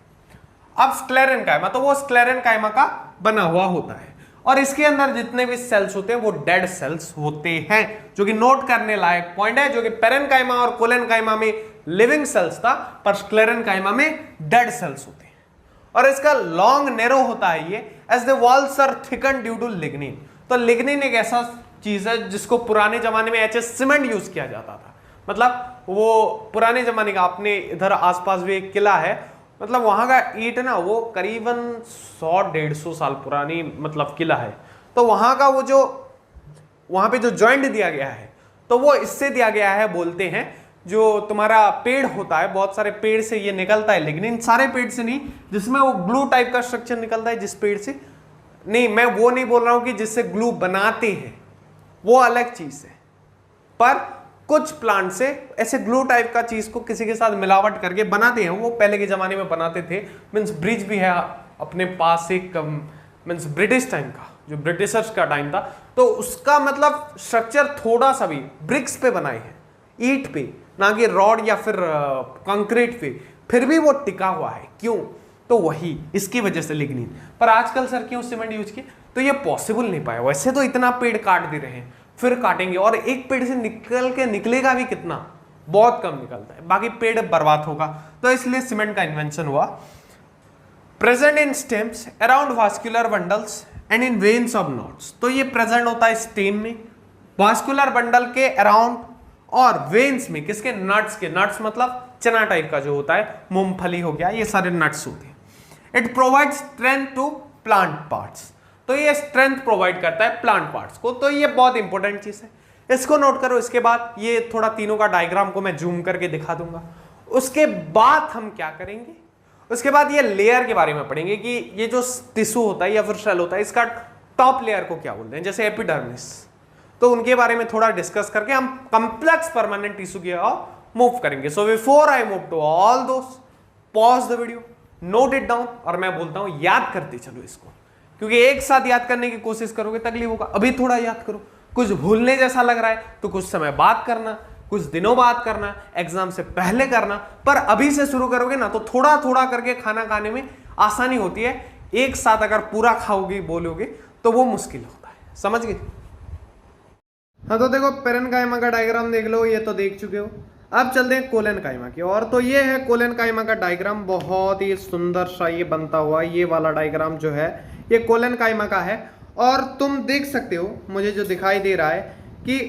अब स्क्लेरन काइमा, तो वो स्क्लेरन काइमा का बना हुआ होता है, और इसके अंदर जितने भी सेल्स होते हैं वो डेड सेल्स होते हैं, जो कि नोट करने लायक पॉइंट है, जो कि पेरेन्काइमा और कोलेनकाइमा में लिविंग सेल्स था, पर स्क्लेरेनकाइमा में डेड सेल्स होते हैं। और इसका लॉन्ग नेरो होता है ये, as the walls are thicken due to lignin. तो लिग्निन एक ऐसा चीज है जिसको पुराने जमाने में एचएस सीमेंट यूज किया जाता था। मतलब वो पुराने जमाने का, अपने इधर आसपास भी एक किला है, मतलब वहां का ईंट ना, वो करीबन 100-150 साल पुरानी मतलब किला है। तो वहां का वो जो वहां पे जो जॉइंट दिया गया है, तो वो इससे दिया गया है, बोलते हैं जो तुम्हारा पेड़ होता है, बहुत सारे पेड़ से ये निकलता है लिग्निन, सारे पेड़ से नहीं, जिसमें वो ग्लू टाइप का स्ट्रक्चर निकलता है, जिस पेड़ से नहीं, मैं वो नहीं बोल रहा हूं कि जिससे ग्लू बनाते हैं, वो अलग चीज है, पर कुछ प्लांट से ऐसे ग्लू टाइप का चीज को किसी के साथ मिलावट करके बनाते हैं। वो पहले के जमाने में बनाते थे। मीन्स ब्रिज भी है अपने पास एक, मीन्स ब्रिटिश टाइम का, जो ब्रिटिशर्स का टाइम था, तो उसका मतलब स्ट्रक्चर थोड़ा सा भी ब्रिक्स पे बनाए हैं, ईंट पे, ना कि रॉड या फिर कंक्रीट पे, फिर भी वो टिका हुआ है। क्यों? तो वही इसकी वजह से लिग्निन। पर आजकल सर क्यों सीमेंट यूज किए? तो ये पॉसिबल नहीं पाया। वैसे तो इतना पेड़ काट दे रहे हैं, फिर काटेंगे, और एक पेड़ से निकलेगा भी कितना, बहुत कम निकलता है, बाकी पेड़ बर्बाद होगा। तो इसलिए सीमेंट का इन्वेंशन हुआ। Present in stems around vascular bundles and in veins of nuts. तो ये प्रेजेंट होता है स्टेम में, वास्कुलर बंडल के अराउंड, और वेन्स में किसके, नट्स के। नट्स मतलब चना टाइप का जो होता है, मूंगफली हो गया, ये सारे नट्स होते हैं। It provide strength to plant parts. तो ये स्ट्रेंथ प्रोवाइड करता है प्लांट पार्ट्स को, तो ये बहुत इंपॉर्टेंट चीज है, इसको नोट करो। इसके बाद ये थोड़ा तीनों का डायग्राम को मैं जूम करके दिखा दूंगा। उसके बाद हम क्या करेंगे, उसके बाद ये लेयर के बारे में पढ़ेंगे कि ये जो टिश्यू होता है या फिर सेल होता है, इसका टॉप लेयर को क्या बोलते हैं, जैसे एपिडर्मिस। तो उनके बारे में थोड़ा डिस्कस करके हम कॉम्प्लेक्स परमानेंट टिश्यू की ओर मूव करेंगे। So before I move to all those, pause the video, note it down, और मैं बोलता हूं याद करते चलो इसको, क्योंकि एक साथ याद करने की कोशिश करोगे तकलीफ होगा। अभी थोड़ा याद करो, कुछ भूलने जैसा लग रहा है तो कुछ समय बाद करना, कुछ दिनों बाद करना, एग्जाम से पहले करना, पर अभी से शुरू करोगे ना तो थोड़ा थोड़ा करके खाना खाने में आसानी होती है। एक साथ अगर पूरा खाओगे बोलोगे तो वो मुश्किल होता है, समझ गए? हाँ, तो देखो पेरेन्काइमा का डायग्राम देख लो, ये तो देख चुके हो। अब चलते हैं कोलेनकाइमा की ओर। तो ये है कोलेनकाइमा का डायग्राम, बहुत ही सुंदर सा ये बनता हुआ, ये वाला डायग्राम जो है ये कोलेनकाइमा का है। और तुम देख सकते हो, मुझे जो दिखाई दे रहा है कि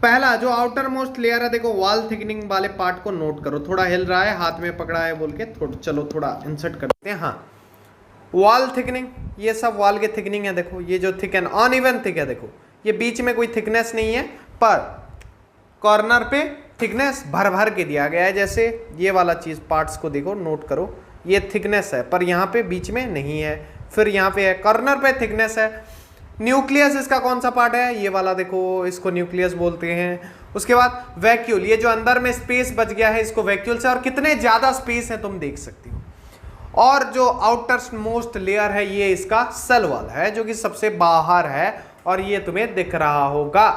पहला जो आउटर मोस्ट लेयर है, देखो वॉल थिकनिंग वाले पार्ट को नोट करो। थोड़ा हिल रहा है, हाथ में पकड़ा है बोल के चलो थोड़ा इंसर्ट करते हैं। हाँ, वॉल थिकनिंग, ये सब वॉल के थिकनिंग है। देखो ये जो थिक एंड अनइवन थिक है, देखो ये बीच में कोई थिकनेस नहीं है, पर कॉर्नर पे थिकनेस भर भर के दिया गया है। जैसे ये वाला चीज पार्ट्स को देखो, नोट करो, ये थिकनेस है, पर यहाँ पे बीच में नहीं है। फिर यहाँ पे है, कॉर्नर पे थिकनेस है। न्यूक्लियस इसका कौन सा पार्ट है, ये वाला देखो, इसको न्यूक्लियस बोलते हैं। उसके बाद वैक्यूल, ये जो अंदर में स्पेस बच गया है, इसको वैक्यूल से, और कितने ज्यादा स्पेस है तुम देख सकते हो। और जो आउटर मोस्ट लेयर है, ये इसका सेल वॉल है, जो कि सबसे बाहर है, और ये तुम्हें दिख रहा होगा।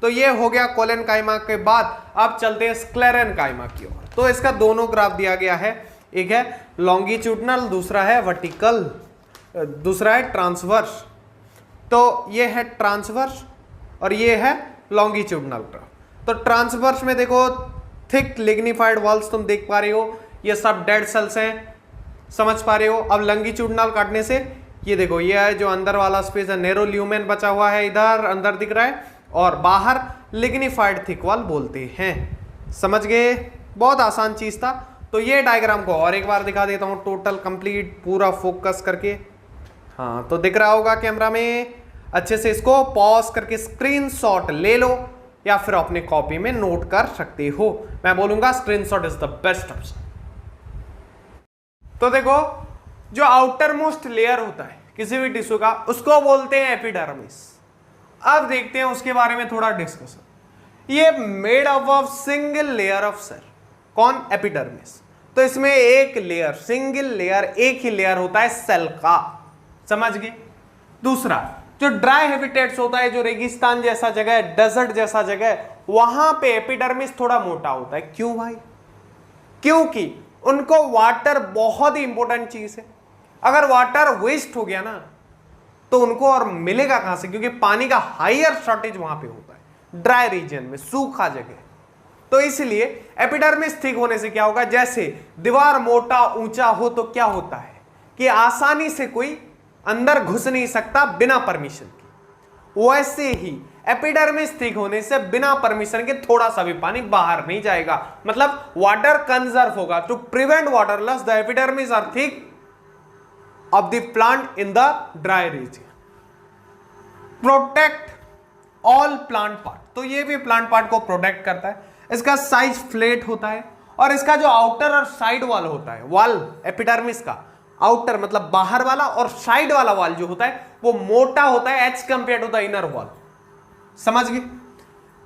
तो ये हो गया कोलेनकाइमा के बाद। अब चलते हैं स्क्लेरेनकाइमा की ओर। तो इसका दोनों ग्राफ दिया गया है, एक है लॉन्गिट्यूडनल, दूसरा है वर्टिकल, दूसरा है ट्रांसवर्स। तो ये है ट्रांसवर्स और ये है लॉन्गिट्यूडनल ग्राफ। तो ट्रांसवर्स में देखो थिक लिग्निफाइड वॉल्स तुम देख पा रहे हो, ये सब डेड सेल्स हैं, समझ पा रहे हो। अब लॉन्गिट्यूडनल काटने से ये देखो, ये है जो अंदर वाला स्पेस है, नैरो ल्यूमेन बचा हुआ है, इधर अंदर दिख रहा है, और बाहर लिग्निफाइड थिक वॉल बोलते हैं। समझ गए? बहुत आसान चीज था। तो ये डायग्राम को और एक बार दिखा देता हूं, टोटल कंप्लीट पूरा फोकस करके। हाँ, तो दिख रहा होगा कैमरा में अच्छे से। इसको पॉज करके स्क्रीनशॉट ले लो, या फिर अपने कॉपी में नोट कर सकते हो। मैं बोलूंगा screenshot is the best option. तो देखो, जो आउटर मोस्ट लेयर होता है किसी भी टिश्यू का, उसको बोलते हैं एपिडर्मिस। अब देखते हैं उसके बारे में थोड़ा डिस्कशन। ये made up of single layer of cell, कौन? एपिडर्मिस। तो इसमें एक लेयर, सिंगल लेयर, एक ही लेयर होता है सेल का, समझ गए? दूसरा, जो ड्राई हैबिटेट्स होता है, जो रेगिस्तान जैसा जगह है, डेजर्ट जैसा जगह है, वहां पे एपिडर्मिस थोड़ा मोटा होता है। क्यों भाई? क्योंकि उनको वाटर बहुत ही इंपॉर्टेंट चीज है। अगर वाटर वेस्ट हो गया ना तो उनको और मिलेगा कहां से? क्योंकि पानी का हायर शॉर्टेज वहां पे होता है, ड्राई रीजन में, सूखा जगह। तो इसलिए एपिडर्मिस थिक होने से क्या होगा, जैसे दीवार मोटा ऊंचा हो तो क्या होता है कि आसानी से कोई अंदर घुस नहीं सकता बिना परमिशन के, वैसे ही एपिडर्मिस थिक होने से बिना परमिशन के थोड़ा सा भी पानी बाहर नहीं जाएगा, मतलब वाटर कंजर्व होगा। To prevent water loss the epidermis are thick of the plant in the dry region. Protect all plant part, तो ये भी प्लांट पार्ट को प्रोटेक्ट करता है। इसका साइज फ्लैट होता है और इसका जो आउटर और साइड वॉल होता है, वॉल एपिडर्मिस का आउटर मतलब बाहर वाला और साइड वाला वॉल जो होता है वो मोटा होता है as compare to the inner wall, समझ गए?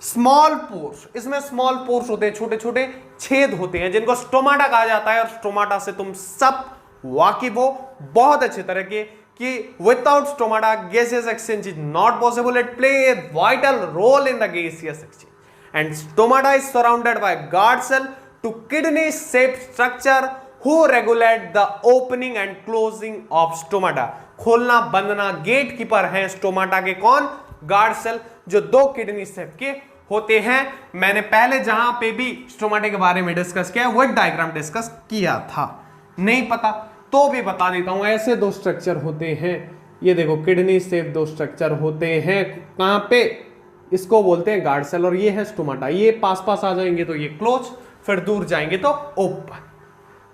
स्मॉल पोर्स, इसमें स्मॉल पोर्स होते हैं, छोटे छोटे छेद होते हैं जिनको स्टोमाटा कहा जाता है। और स्टोमाटा से तुम सब वाकिफ हो बहुत अच्छे तरह के कि without stomata gaseous exchange is not possible, it play a vital role in the gaseous exchange and stomata is surrounded by guard cell to kidney shape structure who regulate the opening and closing of stomata। खोलना बंदना gate keeper हैं stomata के, कौन? Guard cell, जो दो kidney shape के होते हैं। मैंने पहले जहां पे भी स्टोमाटा के बारे में डिस्कस किया वो डायग्राम डिस्कस किया था, नहीं पता तो भी बता देता हूं। ऐसे दो स्ट्रक्चर होते हैं, ये देखो किडनी शेप दो स्ट्रक्चर होते हैं, कहां पे? इसको बोलते हैं गार्ड सेल और ये है स्टोमाटा। ये पास पास आ जाएंगे तो ये क्लोज, फिर दूर जाएंगे तो open.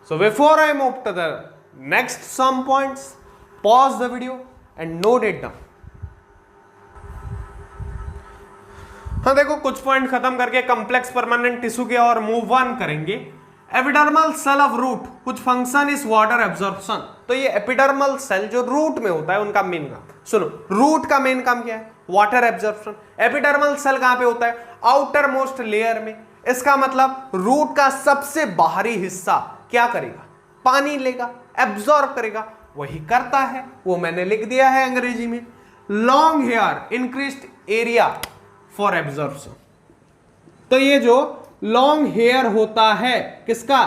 So before I move to the next some points, pause the video and note it down। हाँ देखो, कुछ पॉइंट खत्म करके कॉम्प्लेक्स परमानेंट टिश्यू के और मूव ऑन करेंगे। एपिडर्मल सेल ऑफ रूट कुछ फंक्शन इज वाटर एब्जॉर्प्शन। तो ये एपिडर्मल सेल जो रूट में होता है उनका मेन काम, सुनो, रूट का मेन काम क्या है? Water absorption. एपिडर्मल सेल कहां पे होता है? आउटर मोस्ट लेयर में। इसका मतलब रूट का सबसे बाहरी हिस्सा क्या करेगा? पानी लेगा, एब्जॉर्ब करेगा, वही करता है, वो मैंने लिख दिया है अंग्रेजी में। Long hair increased area for absorption. तो ये जो लॉन्ग हेयर होता है किसका?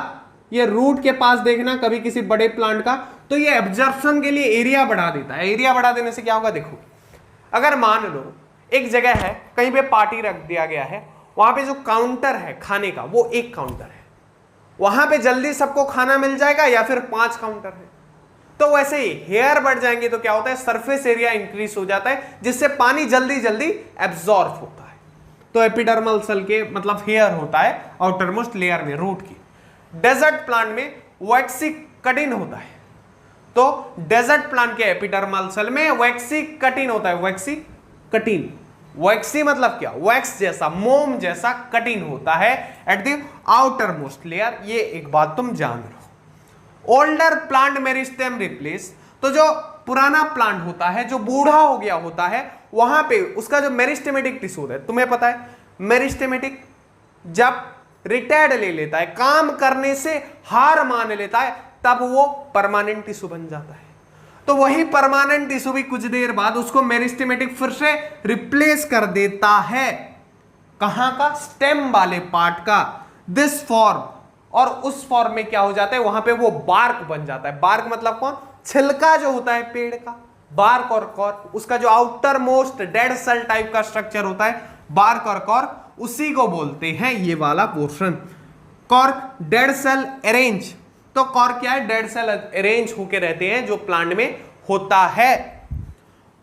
ये रूट के पास देखना कभी किसी बड़े प्लांट का, तो ये एब्जॉर्प्शन के लिए एरिया बढ़ा देता है। एरिया बढ़ा देने से क्या होगा? देखो, अगर मान लो एक जगह है, कहीं पे पार्टी रख दिया गया है, वहां पे जो काउंटर है खाने का वो एक काउंटर है, वहां पे जल्दी सबको खाना मिल जाएगा या फिर 5 काउंटर है। तो वैसे ही हेयर बढ़ जाएंगे तो क्या होता है? सरफेस एरिया इंक्रीज हो जाता है जिससे पानी जल्दी जल्दी एब्जॉर्ब होता है। तो एपिडर्मल सेल के मतलब हेयर होता है आउटर मोस्ट लेयर में, रूट की। डेजर्ट प्लांट में वैक्सी कटिन होता है। तो डेजर्ट प्लांट के एपिडर्मल सेल में वैक्सी कटिन होता है। वैक्सी कटिन, वैक्सी मतलब क्या? वैक्स जैसा, मोम जैसा कटिन होता है at the outer most layer. ये एक बात तुम जान लो। ओल्डर प्लांट मेरिस्टेम रिप्लेस, तो जो पुराना प्लांट होता है, जो बूढ़ा हो गया होता है, वहां पे उसका जो मेरिस्टेमेटिक टिश्यू है, तुम्हें पता है मेरिस्टेमेटिक जब रिटायर्ड ले लेता है, काम करने से हार मान लेता है, तब वो परमानेंट टिश्यू बन जाता है। तो वही परमानेंट टिश्यू भी कुछ देर बाद उसको मेरिस्टेमेटिक फिर से रिप्लेस कर देता है। कहां का? स्टेम वाले पार्ट का। दिस फॉर्म, और उस फॉर्म में क्या हो जाता है? वहां पे वो बार्क बन जाता है। बार्क मतलब कौन? छिलका जो होता है पेड़ का, बार्क और कॉर्क, उसका जो outer most dead cell type का स्ट्रक्चर होता है, बार्क और कॉर्क, उसी को बोलते हैं ये वाला portion. Cork dead cell arrange, तो कॉर्क क्या है? डेड सेल अरेंज होके रहते हैं जो प्लांट में होता है।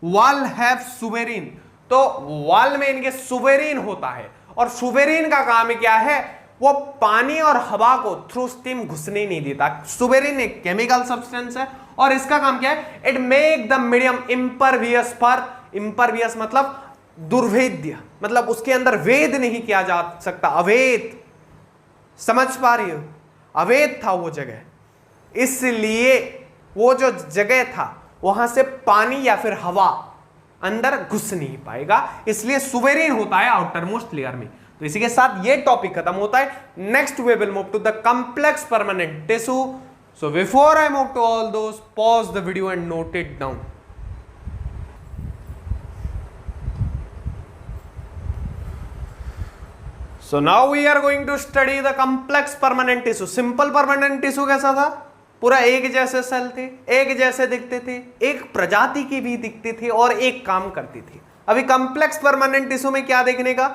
वॉल हैव सुवेरिन, तो वॉल में इनके सुवेरिन होता है और सुवेरिन का काम क्या है? वो पानी और हवा को थ्रू स्टीम घुसने नहीं देता। सुवेरिन एक केमिकल सब्सटेंस है और इसका काम क्या है? It make the medium impervious for, impervious मतलब दुर्भेद्य, मतलब उसके अंदर वेद नहीं किया जा सकता, अवैध। समझ पा रही हो? अवैध था वो जगह, इसलिए वो जो जगह था वहां से पानी या फिर हवा अंदर घुस नहीं पाएगा, इसलिए सुवेरिन होता है आउटर मोस्ट लेयर में। तो इसी के साथ ये टॉपिक खत्म होता है। Next we will move to the complex permanent tissue. So before I move to all those, pause the video and note it down. So now we are going to study the complex permanent tissue. Simple permanent tissue कैसा था? पूरा एक जैसे cell थे, एक जैसे दिखते थे, एक प्रजाति की भी दिखते थे और एक काम करती थी। अभी कॉम्प्लेक्स परमानेंट टिश्यू में क्या देखने का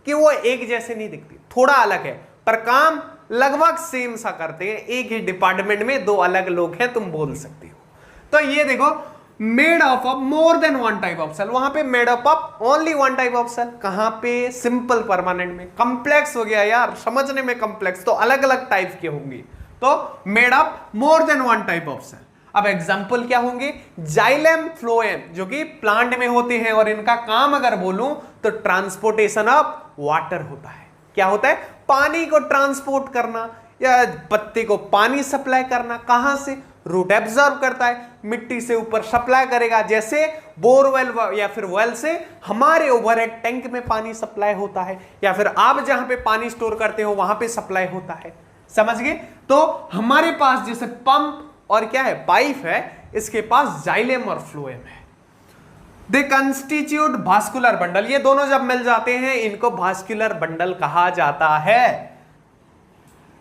कि वो एक जैसे नहीं दिखती, थोड़ा अलग है, पर काम लगभग सेम सा करते हैं। एक ही डिपार्टमेंट में दो अलग लोग हैं, तुम बोल सकते हो। तो ये देखो, made of more than one type of cell, वहां पे made of only one type of cell. कहां पे? सिंपल परमानेंट में। कॉम्प्लेक्स हो गया यार, समझने में कॉम्प्लेक्स, तो अलग अलग टाइप के होंगे, तो made of more than one type of cell. अब एग्जांपल क्या होंगे? जाइलम, फ्लोएम, जो कि प्लांट में होते हैं और इनका काम अगर बोलूं तो ट्रांसपोर्टेशन ऑफ वाटर होता है। क्या होता है? पानी को ट्रांसपोर्ट करना या पत्ते को पानी सप्लाई करना। कहां से? रूट एब्जॉर्ब करता है, मिट्टी से ऊपर सप्लाई करेगा, जैसे बोरवेल या फिर वेल से हमारे ओवरहेड टैंक में पानी सप्लाई होता है, या फिर आप जहां पे पानी स्टोर करते हो वहां पे सप्लाई होता है। समझ गए? तो हमारे पास जैसे पंप और क्या है, पाइप है, इसके पास जाइलम और फ्लोएम है। दे कंस्टिट्यूट भास्कुलर बंडल। ये दोनों जब मिल जाते हैं इनको भास्कुलर बंडल कहा जाता है।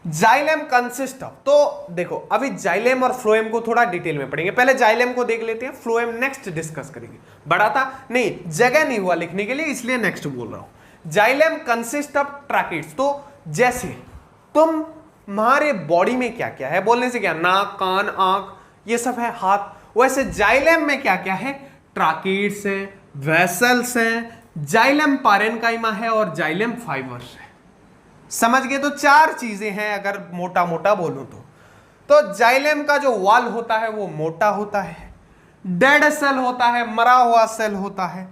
जाइलम कंसिस्ट ऑफ, तो देखो अभी जाइलम और फ्लोएम को थोड़ा डिटेल में पढ़ेंगे। पहले जाइलम को देख लेते हैं, फ्लोएम नेक्स्ट डिस्कस करेंगे। बड़ा था नहीं, जगह नहीं हुआ लिखने के लिए, इसलिए नेक्स्ट बोल रहा हूं। Xylem consist of tracheids. तो जैसे तुम हमारे बॉडी में क्या क्या है, बोलने से क्या, नाक, कान, आंख, ये सब है, हाथ, वैसे जाइलम में क्या क्या है? ट्रैकेट्स है, वेसल्स है, जाइलम पैरेन्काइमा है और जाइलम फाइबर्स है। समझ गए? तो चार चीजें हैं अगर मोटा मोटा बोलूं तो जाइलम का जो वॉल होता है वो मोटा होता है, डेड सेल होता है, मरा हुआ सेल होता है।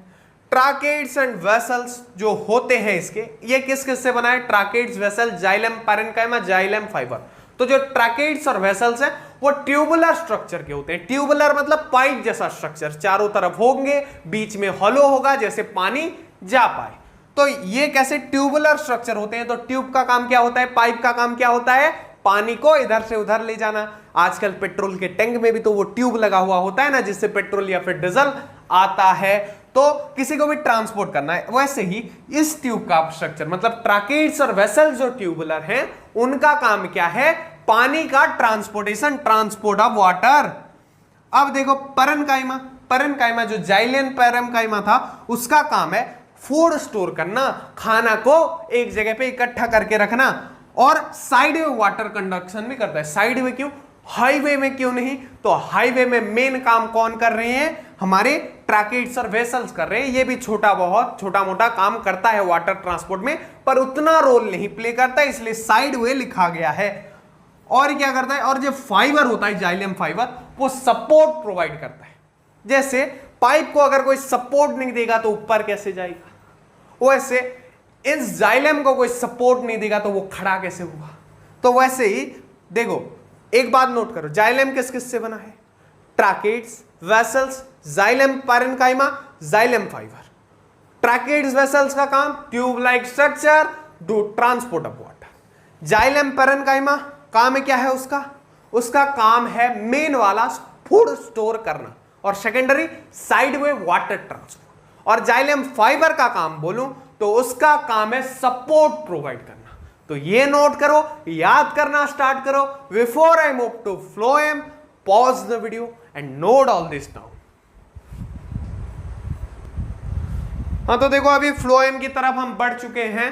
ट्रैकेट्स एंड वेसल्स जो होते हैं इसके, ये किस किस से बना है? Tracheids, vessel, xylem parenchyma, xylem fibre. तो जो ट्रैकेट्स और वेसल्स हैं वो ट्यूबुलर स्ट्रक्चर के होते हैं। ट्यूबुलर मतलब पाइप जैसा स्ट्रक्चर, चारों तरफ होंगे, बीच में हॉलो होगा जैसे पानी जा पाए। तो ये कैसे ट्यूबुलर स्ट्रक्चर होते हैं? तो ट्यूब का काम क्या होता है? पाइप का काम क्या होता है? पानी को इधर से उधर ले जाना। आजकल पेट्रोल के टैंक में भी तो वो ट्यूब लगा हुआ होता है ना, जिससे पेट्रोल या फिर डीजल आता है, तो किसी को भी ट्रांसपोर्ट करना है। वैसे ही इस ट्यूब का स्ट्रक्चर मतलब ट्रैकेट्स और वेसल्स जो ट्यूबुलर हैं, उनका काम क्या है? पानी का ट्रांसपोर्टेशन, ट्रांसपोर्ट ऑफ वाटर। अब देखो पैरेन्काइमा, पैरेन्काइमा जो जाइलम पैरेन्काइमा था उसका काम है फूड स्टोर करना, खाना को एक जगह पे इकट्ठा करके रखना, और साइड में वाटर कंडक्शन भी करता है। साइड में क्यों? हाईवे में क्यों नहीं? तो हाईवे में मेन काम कौन कर रहे हैं? हमारे ट्रैकेट्स और वेसल्स कर रहे हैं। ये भी छोटा बहुत छोटा मोटा काम करता है वाटर ट्रांसपोर्ट में, पर उतना रोल नहीं प्ले करता, इसलिए साइड वे लिखा गया है। और क्या करता है? और जो फाइबर होता है जाइलम फाइबर, वो सपोर्ट प्रोवाइड करता है। जैसे पाइप को अगर कोई सपोर्ट नहीं देगा तो ऊपर कैसे जाएगा, वैसे इस जाइलम को कोई सपोर्ट नहीं देगा तो वो खड़ा कैसे होगा। तो वैसे ही देखो, एक बात नोट करो, जाइलम किस किस से बना है? Tracheids, vessels, xylem parenchyma, xylem fibre. Tracheids, vessels का काम tube like structure, do transport of water. Xylem parenchyma काम है क्या है उसका? उसका काम है मेन वाला फूड स्टोर करना, और secondary side way water transport. और जाइलम फाइबर का काम बोलूं तो उसका काम है सपोर्ट प्रोवाइड करना। तो ये नोट करो, याद करना स्टार्ट करो। Before I move to phloem, pause the video and note all this down. हाँ, तो देखो अभी फ्लोएम की तरफ हम बढ़ चुके हैं।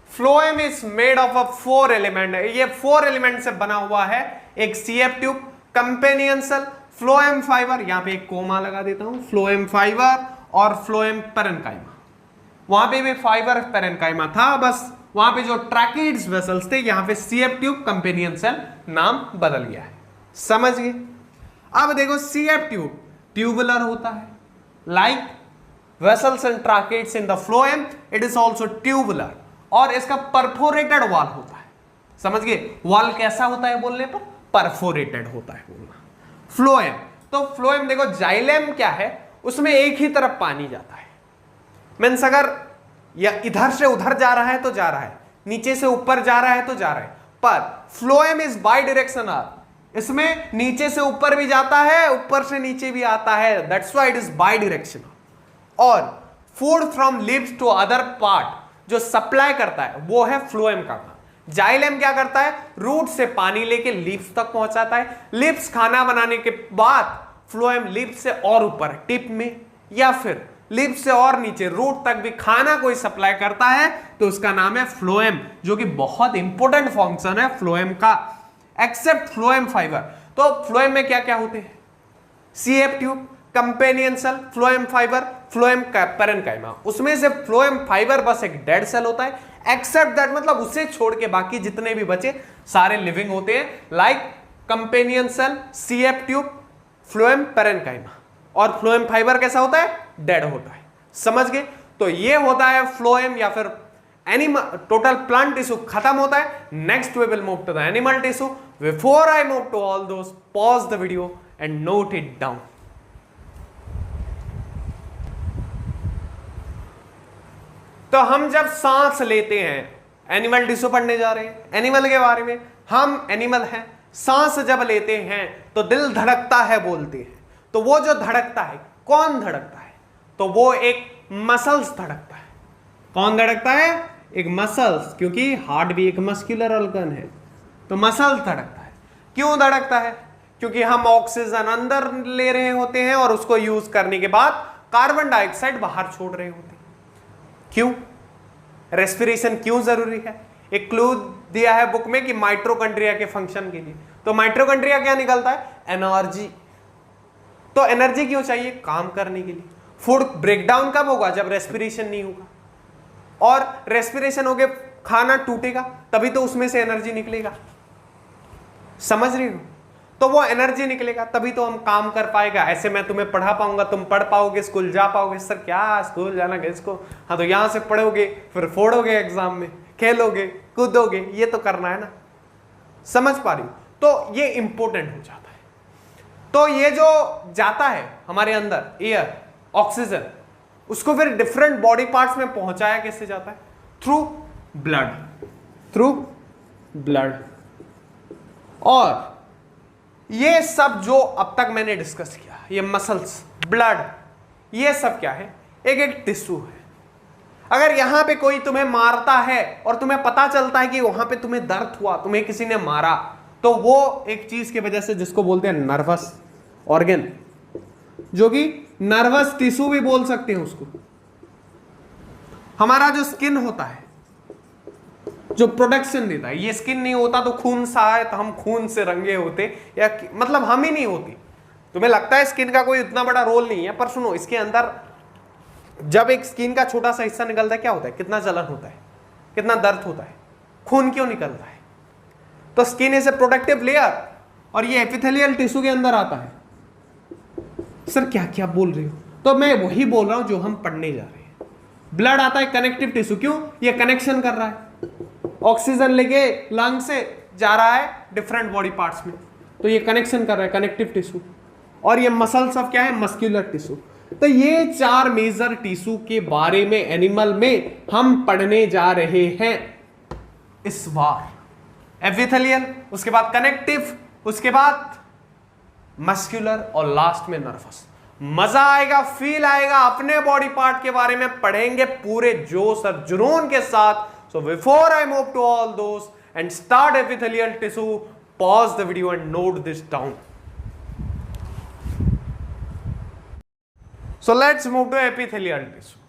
Phloem is made of a 4 element है। ये 4 एलिमेंट से बना हुआ है। एक sieve tube, companion cell, phloem fibre, यहां पे एक कोमा लगा देता हूं, फ्लोएम फाइबर और फ्लोएम पैरेन्काइमा। वहां पे भी फाइबर पैरेन्काइमा था, बस वहां पे जो ट्रैकेट्स वेसल्स थे, यहां पे सीएफ ट्यूब कंपेनियन सेल नाम बदल गया है। समझ गए? अब देखो सीएफ ट्यूब ट्यूबुलर होता है, like vessels and tracheids in the phloem, it is also tubular, और इसका परफोरेटेड वॉल होता है। समझ गए? वॉल कैसा होता है बोलने पर? परफोरेटेड होता है बोलना। फ्लोएम, तो फ्लोएम देखो जाइलेम क्या है, उसमें एक ही तरफ पानी जाता है, मीन्स अगर या इधर से उधर जा रहा है तो जा रहा है, नीचे से ऊपर जा रहा है तो जा रहा है, पर फ्लोएम इज बाई डायरेक्शनल, इसमें नीचे से ऊपर भी जाता है, ऊपर से नीचे भी आता है, that's why it is bidirectional. और food from lips to other part जो सप्लाई करता है वो है फ्लोएम का काम। जाइलेम क्या करता है, रूट से पानी लेके लिप्स तक पहुंचाता है, लिप्स खाना बनाने के बाद फ्लोएम लिप्स से और ऊपर टिप में या फिर लिप्स से और नीचे रूट तक भी खाना कोई सप्लाई करता है तो उसका नाम है फ्लोएम, जो कि बहुत इंपॉर्टेंट फंक्शन है फ्लोएम का। एक्सेप्ट फ्लोएम फाइबर, तो फ्लोएम में क्या क्या होते हैं, sieve tube, companion cell, phloem fibre, phloem parenchyma, उसमें से फ्लोएम फाइबर बस एक डेड सेल होता है, एक्सेप्ट दैट मतलब उसे छोड़ के बाकी जितने भी बचे सारे लिविंग होते हैं, like companion cell, sieve tube, phloem parenchyma. और फ्लोएम फाइबर कैसा होता है, डेड होता है, समझ गए। तो ये होता है फ्लोएम या फिर एनिमल, टोटल प्लांट टिश्यू खत्म होता है। Next we will move to the animal tissue. Before I move to all those, pause the video and note it down. तो हम जब सांस लेते हैं, एनिमल टिश्यू पढ़ने जा रहे हैं, एनिमल के बारे में, हम एनिमल हैं, सांस जब लेते हैं तो दिल धड़कता है बोलते हैं, तो वो जो धड़कता है, कौन धड़कता है, तो वो एक मसल्स धड़कता है। कौन धड़कता है, एक मसल्स, क्योंकि हार्ट भी एक मस्कुलर ऑर्गन है, तो मसल्स धड़कता है। क्यों धड़कता है, क्योंकि हम ऑक्सीजन अंदर ले रहे होते हैं और उसको यूज करने के बाद कार्बन डाइऑक्साइड बाहर छोड़ रहे होते हैं। क्यों, रेस्पिरेशन क्यों जरूरी है, एक क्लू दिया है बुक में कि माइटोकॉन्ड्रिया के फंक्शन के लिए। तो माइटोकॉन्ड्रिया क्या निकलता है, एनर्जी। तो एनर्जी क्यों चाहिए, काम करने के लिए। फूड ब्रेकडाउन कब होगा, जब रेस्पिरेशन नहीं होगा, और रेस्पिरेशन हो गए खाना टूटेगा तभी तो उसमें से एनर्जी निकलेगा, समझ रहे हो। तो वो एनर्जी निकलेगा तभी तो हम काम कर पाएगा। ऐसे मैं तुम्हें पढ़ा पाऊंगा, तुम पढ़ पाओगे, स्कूल जा पाओगे। सर क्या स्कूल जाना किसको, हाँ तो यहां से पढ़ोगे फिर फोड़ोगे एग्जाम में, खेलोगे कूदोगे, ये तो करना है ना, समझ पा रही हो। तो ये इंपॉर्टेंट हो जाता है। तो ये जो जाता है हमारे अंदर एयर, ऑक्सीजन, उसको फिर डिफरेंट बॉडी पार्ट्स में पहुंचाया कैसे जाता है, थ्रू ब्लड, थ्रू ब्लड। और ये सब जो अब तक मैंने डिस्कस किया, ये मसल्स, ब्लड, ये सब क्या है, एक एक टिश्यू है। अगर यहां पे कोई तुम्हें मारता है और तुम्हें पता चलता है कि वहां पे तुम्हें दर्द हुआ, तुम्हें किसी ने मारा, तो वो एक चीज की वजह से जिसको बोलते हैं नर्वस ऑर्गन, जो कि नर्वस टिश्यू भी बोल सकते हैं उसको। हमारा जो स्किन होता है, जो प्रोटेक्शन देता है, ये स्किन नहीं होता तो खून सा है तो हम खून से रंगे होते, या मतलब हम ही नहीं होती। तुम्हें लगता है स्किन का कोई इतना बड़ा रोल नहीं है, पर सुनो, इसके अंदर जब एक स्किन का छोटा सा हिस्सा निकलता है क्या होता है, कितना जलन होता है, कितना दर्द होता है, खून क्यों निकलता है। तो skin is a protective layer, और ये एपिथेलियल टिश्यू के अंदर आता है। सर क्या क्या बोल रहे हो, तो मैं वही बोल रहा हूं जो हम पढ़ने जा रहे हैं। ब्लड आता है कनेक्टिव टिश्यू, क्यों, ये कनेक्शन कर रहा है, ऑक्सीजन लेके लंग से जा रहा है डिफरेंट बॉडी पार्ट्स में, तो ये कनेक्शन कर रहा है, कनेक्टिव टिश्यू। और ये मसल्स ऑफ क्या है, मस्कुलर टिश्यू। तो ये चार मेजर टिश्यू के बारे में एनिमल में हम पढ़ने जा रहे हैं इस बार। एपिथेलियल, उसके बाद कनेक्टिव, उसके बाद मस्कुलर, और लास्ट में नर्वस। मजा आएगा, फील आएगा, अपने बॉडी पार्ट के बारे में पढ़ेंगे पूरे जोश और जुनून के साथ। So before I move to all those and start epithelial tissue, pause the video and note this down. So let's move to epithelial tissue.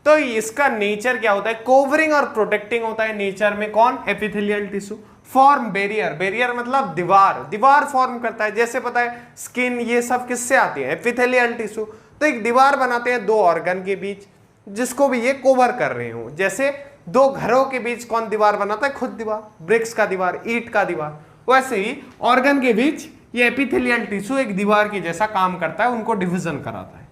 तो इसका नेचर क्या होता है, कोवरिंग और प्रोटेक्टिंग होता है नेचर में। कौन, epithelial tissue. Form barrier, barrier मतलब दीवार, दीवार फॉर्म करता है। जैसे पता है स्किन, ये सब किससे आती है, एपिथेलियल टिश्यू। तो एक दीवार बनाते हैं दो ऑर्गन के बीच, जिसको भी ये कवर कर रहे हो। जैसे दो घरों के बीच कौन दीवार बनाता है, खुद दीवार, ब्रिक्स का दीवार, ईंट का दीवार। वैसे ही ऑर्गन के बीच ये एपिथेलियल टिश्यू एक दीवार की जैसा काम करता है, उनको डिवीजन कराता है।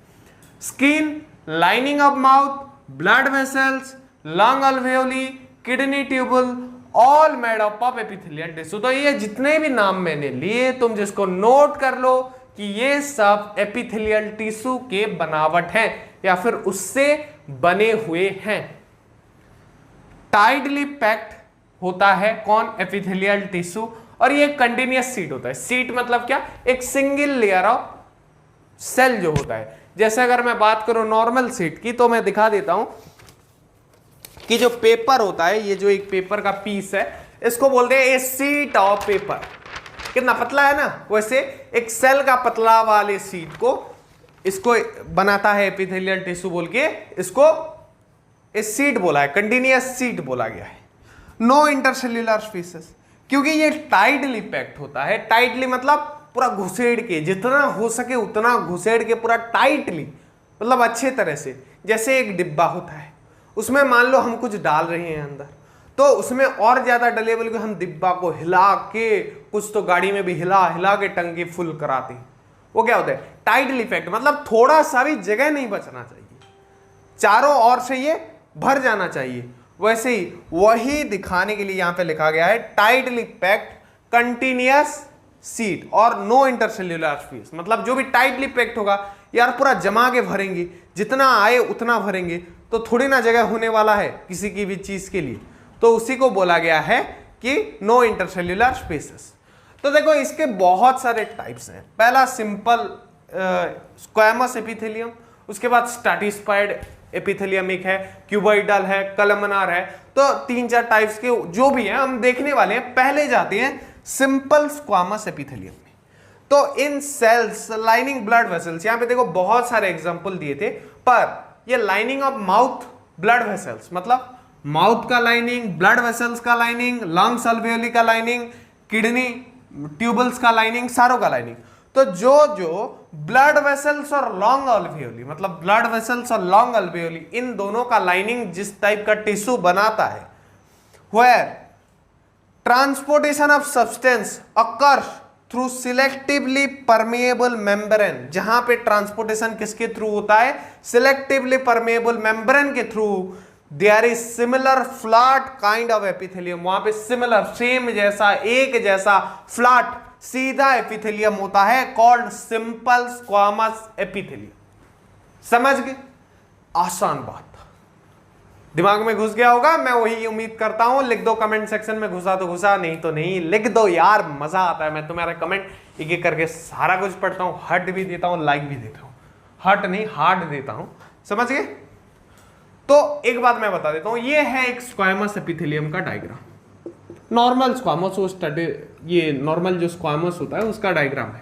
Skin, lining of mouth, blood vessels, lung alveoli, kidney tubule, all made up of epithelial tissue. तो ये जितने भी नाम मैंने लिए तुम जिसको नोट कर लो कि ये सब एपिथेलियल टिश्यू के बनावट हैं या फिर उससे बने हुए हैं। टाइटली पैक्ड होता है कौन? Epithelial tissue. और ये कंटिन्यूअस सीट होता है। सीट मतलब क्या? एक सिंगल लेयर ऑफ सेल जो होता है। जैसे अगर मैं बात करूं नॉर्मल सीट की तो मैं दिखा देता हूं कि जो पेपर होता है, ये जो एक पेपर का पीस है, इसको बोलते हैं ए सीट ऑफ पेपर। कितना पतला है ना, वैसे एक सेल का पतला वाले सीट को इसको बनाता है एपिथेलियल टिश्यू बोल के, इसको इस सीट बोला है, कंटिन्यूअस सीट बोला गया है। नो इंटरसेल्यूलर स्पेसेस, क्योंकि ये टाइटली पैक्ड होता है। टाइटली मतलब पूरा घुसेड़ के, जितना हो सके उतना घुसेड़ के, पूरा टाइटली मतलब अच्छे तरह से। जैसे एक डिब्बा होता है, उसमें मान लो हम कुछ डाल रहे हैं अंदर, तो उसमें और ज्यादा डले बोल के हम डिब्बा को हिला के, कुछ तो गाड़ी में भी हिला हिला के टंकी फुल कराते हैं। वो क्या होता है? टाइटली पैक्ड, मतलब थोड़ा सा भी जगह नहीं बचना चाहिए, चारों ओर से ये भर जाना चाहिए। वैसे ही वही दिखाने के लिए यहां पे लिखा गया है टाइटली पैक्ड कंटिन्यूअस सीट और नो इंटरसेल्यूलर स्पेस। मतलब जो भी टाइटली पैक्ड होगा यार, पूरा जमा के भरेंगे, जितना आए उतना भरेंगे, तो थोड़ी ना जगह होने वाला है किसी की भी चीज के लिए। तो उसी को बोला गया है कि नो इंटरसेल्यूलर स्पेसेस। तो देखो इसके बहुत सारे टाइप्स हैं। पहला सिंपल स्क्वैमस एपिथेलियम, उसके बाद स्ट्रैटिस्फाइड एपिथेलियम एक है, क्यूबॉइडल है, कलमनार है। तो 3-4 टाइप्स के जो भी हैं हम देखने वाले हैं। पहले जाते हैं सिंपल स्क्वामस एपिथेलियम में। तो इन सेल्स लाइनिंग ब्लड वेसल्स, यहां पे देखो बहुत सारे एग्जांपल दिए थे, पर ये lining of mouth blood vessels, मतलब माउथ का लाइनिंग, ब्लड वेसल्स का लाइनिंग, लंग्स अल्वेओली का लाइनिंग, किडनी ट्यूबल्स का लाइनिंग, सारों का लाइनिंग। तो जो जो ब्लड वेसल्स और लॉन्ग अल्वेओली, मतलब ब्लड वेसल्स और लॉन्ग अल्वेओली, इन दोनों का लाइनिंग जिस टाइप का टिश्यू बनाता है, where transportation of substance occurs through selectively permeable membrane, जहां पे ट्रांसपोर्टेशन किसके थ्रू होता है? selectively permeable membrane के through. There is similar flat kind of epithelium, वहां पे सिमिलर, सेम जैसा, एक जैसा फ्लैट सीधा एपिथेलियम होता है, कॉल्ड सिंपल स्क्वामस एपिथेलियम। समझ गए? आसान बात, दिमाग में घुस गया होगा, मैं वही उम्मीद करता हूं। लिख दो कमेंट सेक्शन में, घुसा तो घुसा, नहीं तो नहीं, लिख दो यार, मजा आता है। मैं तुम्हारा कमेंट एक एक करके सारा कुछ पढ़ता हूं, हर्ट भी देता हूं, लाइक भी देता हूं, हर्ट नहीं हार्ट देता हूं। समझ गए? तो एक बात मैं बता देता हूं, ये है एक स्क्वामस एपिथेलियम का डायग्राम। नॉर्मल स्क्वामस, वो स्टडी, ये नॉर्मल जो स्क्वामस होता है उसका डायग्राम है,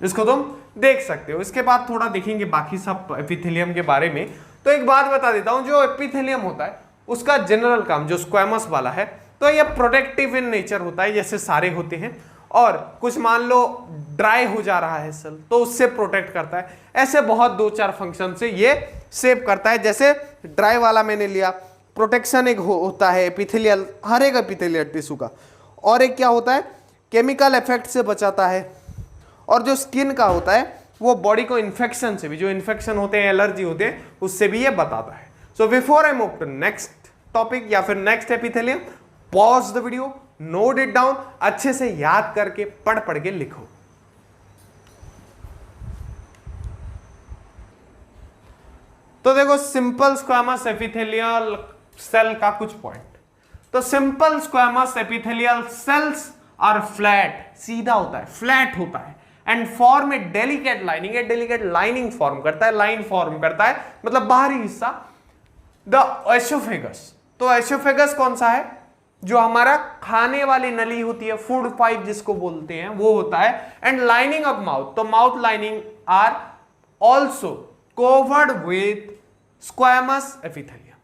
इसको तुम देख सकते हो। इसके बाद थोड़ा देखेंगे बाकी सब एपिथेलियम के बारे में। तो एक बात बता देता हूं, जो एपिथेलियम होता है उसका जनरल काम, जो स्क्वामस वाला है, तो ये प्रोटेक्टिव इन नेचर होता है, जैसे सारे होते हैं। और कुछ मान लो ड्राई हो जा रहा है सेल, तो उससे प्रोटेक्ट करता है। ऐसे बहुत 2-4 फंक्शन से ये सेव करता है। जैसे ड्राई वाला मैंने लिया, प्रोटेक्शन एक होता है एपिथेलियल, हर एक एपिथेलियल टिश्यू का। और एक क्या होता है? केमिकल इफेक्ट से बचाता है। और जो स्किन का होता है वो बॉडी को इन्फेक्शन से भी, जो इन्फेक्शन होते हैं, एलर्जी होते हैं, उससे भी ये बताता है। So before I move to next topic या फिर next epithelium, pause the video, note it down, अच्छे से याद करके पढ़ पढ़ के लिखो। तो देखो सिंपल स्क्वामस एपिथेलियल सेल का कुछ पॉइंट। तो simple squamous epithelial cells are flat, सीधा होता है, फ्लैट होता है, and form a delicate lining, a delicate lining form करता है, लाइन फॉर्म करता है, मतलब बाहरी हिस्सा, द एसोफेगस। तो एसोफेगस कौन सा है? जो हमारा खाने वाली नली होती है, फूड पाइप जिसको बोलते हैं, वो होता है। एंड लाइनिंग ऑफ माउथ, तो mouth lining are also covered with squamous epithelium.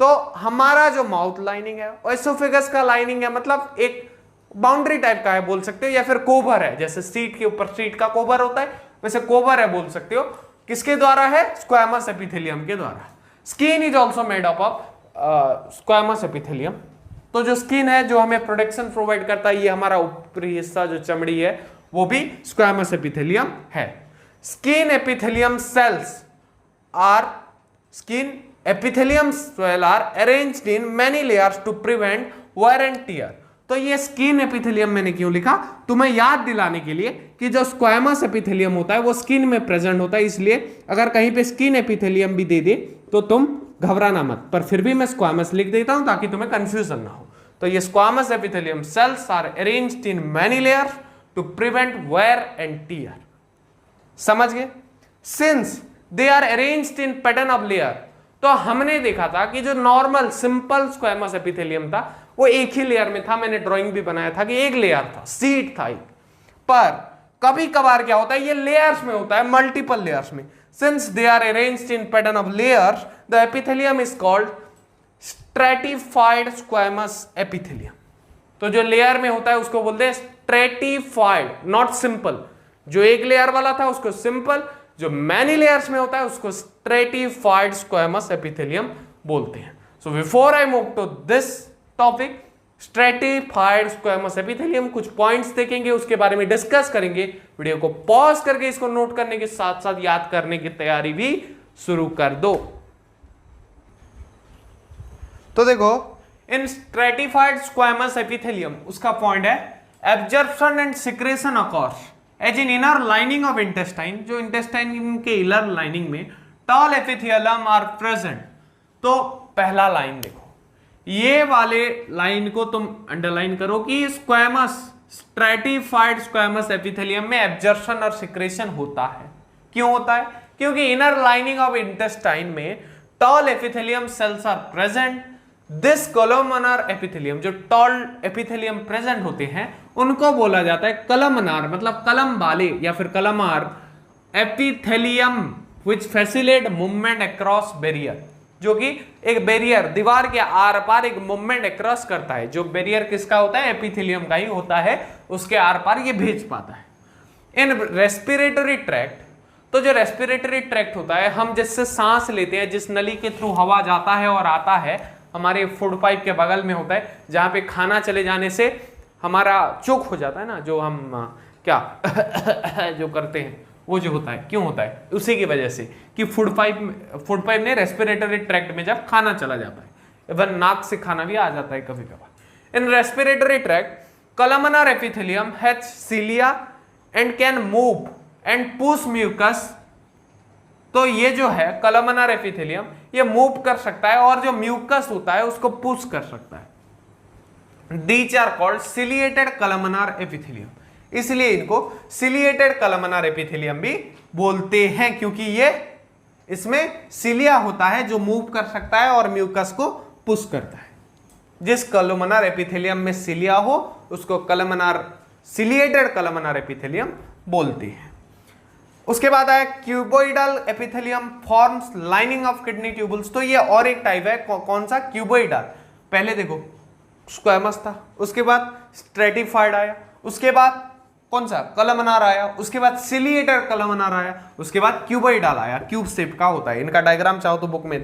तो हमारा जो माउथ लाइनिंग है, एसोफेगस का लाइनिंग है, मतलब एक बाउंड्री टाइप का है बोल सकते हो, या फिर कोवर है, जैसे सीट के ऊपर सीट का कोवर होता है, वैसे कोवर है बोल सकते हो। किसके द्वारा है? स्क्वामस एपिथेलियम के द्वारा। Skin is also made up of squamous epithelium. तो जो स्किन है, जो हमें प्रोटेक्शन प्रोवाइड करता है, ये हमारा ऊपरी हिस्सा जो चमड़ी है, वो भी स्क्वामस एपिथेलियम है। Skin epithelium cells are epithelium cell are arranged in many layers to prevent wear and tear. तो ये स्किन एपिथेलियम मैंने क्यों लिखा, तुम्हें याद दिलाने के लिए कि जो स्क्वैमस एपिथेलियम होता है वो स्किन में प्रेजेंट होता है, इसलिए अगर कहीं पे स्किन एपिथेलियम भी दे दे तो तुम घबराना मत, पर फिर भी मैं स्क्वैमस लिख देता हूं ताकि तुम्हें कंफ्यूजन ना हो। तो ये squamous epithelium cells are arranged in many layers to prevent wear and tear. समझ गए? Since they are arranged in pattern of layer, तो हमने देखा था कि जो नॉर्मल सिंपल स्क्वैमस एपिथेलियम था वो एक ही लेयर में था, मैंने ड्राइंग भी बनाया था कि एक लेयर था, सीट था एक। पर कभी कभार क्या होता है, ये लेयर्स में होता है, मल्टीपल लेयर्स में। Since they are arranged in pattern of layers the epithelium is called stratified squamous epithelium. तो जो लेयर में होता है उसको बोलते हैं स्ट्रेटिफाइड, नॉट सिंपल। जो एक लेयर वाला था उसको सिंपल, जो मैनी लेयर्स में होता है उसको स्ट्रेटिफाइड स्क्वैमस एपिथेलियम बोलते हैं। So before I move to this topic stratified squamous epithelium, कुछ पॉइंट्स देखेंगे, उसके बारे में डिस्कस करेंगे। वीडियो को पॉज करके इसको नोट करने के साथ साथ याद करने की तैयारी भी शुरू कर दो। तो देखो, इन स्ट्रेटिफाइड स्क्वैमस एपिथेलियम उसका पॉइंट है absorption and secretion occurs as in inner lining of intestine. जो इंटेस्टाइन के इनर लाइनिंग में टॉल एपिथेलियम आर प्रेजेंट। तो पहला लाइन देखो, ये वाले लाइन को तुम अंडरलाइन करो कि स्क्वैमस स्ट्रेटिफाइड स्क्वैमस एपिथेलियम में एब्जॉर्प्शन और सिक्रेशन होता है। क्यों होता है? क्योंकि इनर लाइनिंग ऑफ इंटेस्टाइन में tall epithelium cells are present. This columnar epithelium, जो टॉल एपिथेलियम प्रेजेंट होते हैं उनको बोला जाता है कलमनार, मतलब कलम वाले या फिर कलमार एपिथेलियम विच फैसिलिटेट मूवमेंट अक्रॉस बैरियर। जो कि एक बैरियर, दीवार के आर पार एक मूवमेंट अक्रॉस करता है। जो बैरियर किसका होता है? एपिथेलियम का ही होता है, उसके आर पार ये भेज पाता है। इन रेस्पिरेटरी ट्रैक्ट, तो जो रेस्पिरेटरी ट्रैक्ट होता है, हम जिससे सांस लेते हैं, जिस नली के थ्रू हवा जाता है और आता है, हमारे फूड पाइप के बगल में होता है, जहां पे खाना चले जाने से हमारा चोक हो जाता है ना, जो हम क्या जो करते हैं वो जो होता है, क्यों होता है? उसी की वजह से कि फूड पाइप ने रेस्पिरेटरी ट्रैक्ट में जब खाना चला जाता है, इवन नाक से खाना भी आ जाता है कभी कभार। In respiratory tract columnar epithelium has cilia and can move and push mucus। तो ये जो है columnar epithelium ये मूव कर सकता है और जो म्यूकस होता है उसको पुश कर सकता है। These are called ciliated columnar epithelium, इसलिए इनको ciliated columnar epithelium भी बोलते हैं, क्योंकि ये इसमें सिलिया होता है जो मूव कर सकता है और म्यूकस को पुश करता है। जिस कलमनार एपिथेलियम में सिलिया हो उसको कलमनार सिलिएटेड कलमनार एपिथेलियम बोलते हैं। उसके बाद आया cuboidal epithelium forms lining of kidney tubules. तो ये और एक टाइप है, कौन सा? क्यूबोइडल। पहले देखो स्क्वैमस था, उसके बाद स्ट्रेटिफाइड आया, उसके बाद कौन सा? कलमनार आया, उसके बाद सिलिएटेड कलमनार आया, उसके बाद क्यूबोइडल आया। क्यूब शेप का होता है। इनका डायग्राम चाहो तो बुक में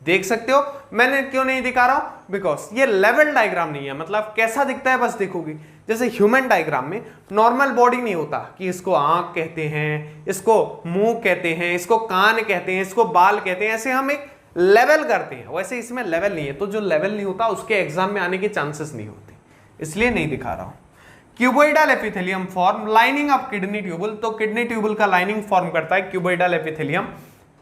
देख सकते हो। मैंने क्यों नहीं दिखा रहा हूं? बिकॉज ये लेवल डायग्राम नहीं है, मतलब कैसा दिखता है बस देखोगे। जैसे ह्यूमन डायग्राम में नॉर्मल बॉडी नहीं होता कि इसको आंख कहते हैं, इसको मुंह कहते हैं, इसको कान कहते हैं, इसको बाल कहते हैं, ऐसे हम एक लेवल करते हैं। वैसे इसमें लेवल नहीं है, तो जो लेवल नहीं होता उसके एग्जाम में आने के चांसेस नहीं होते, इसलिए नहीं दिखा रहा हूं। Cuboidal epithelium form lining of kidney tubule. तो किडनी ट्यूबल का लाइनिंग फॉर्म करता है cuboidal epithelium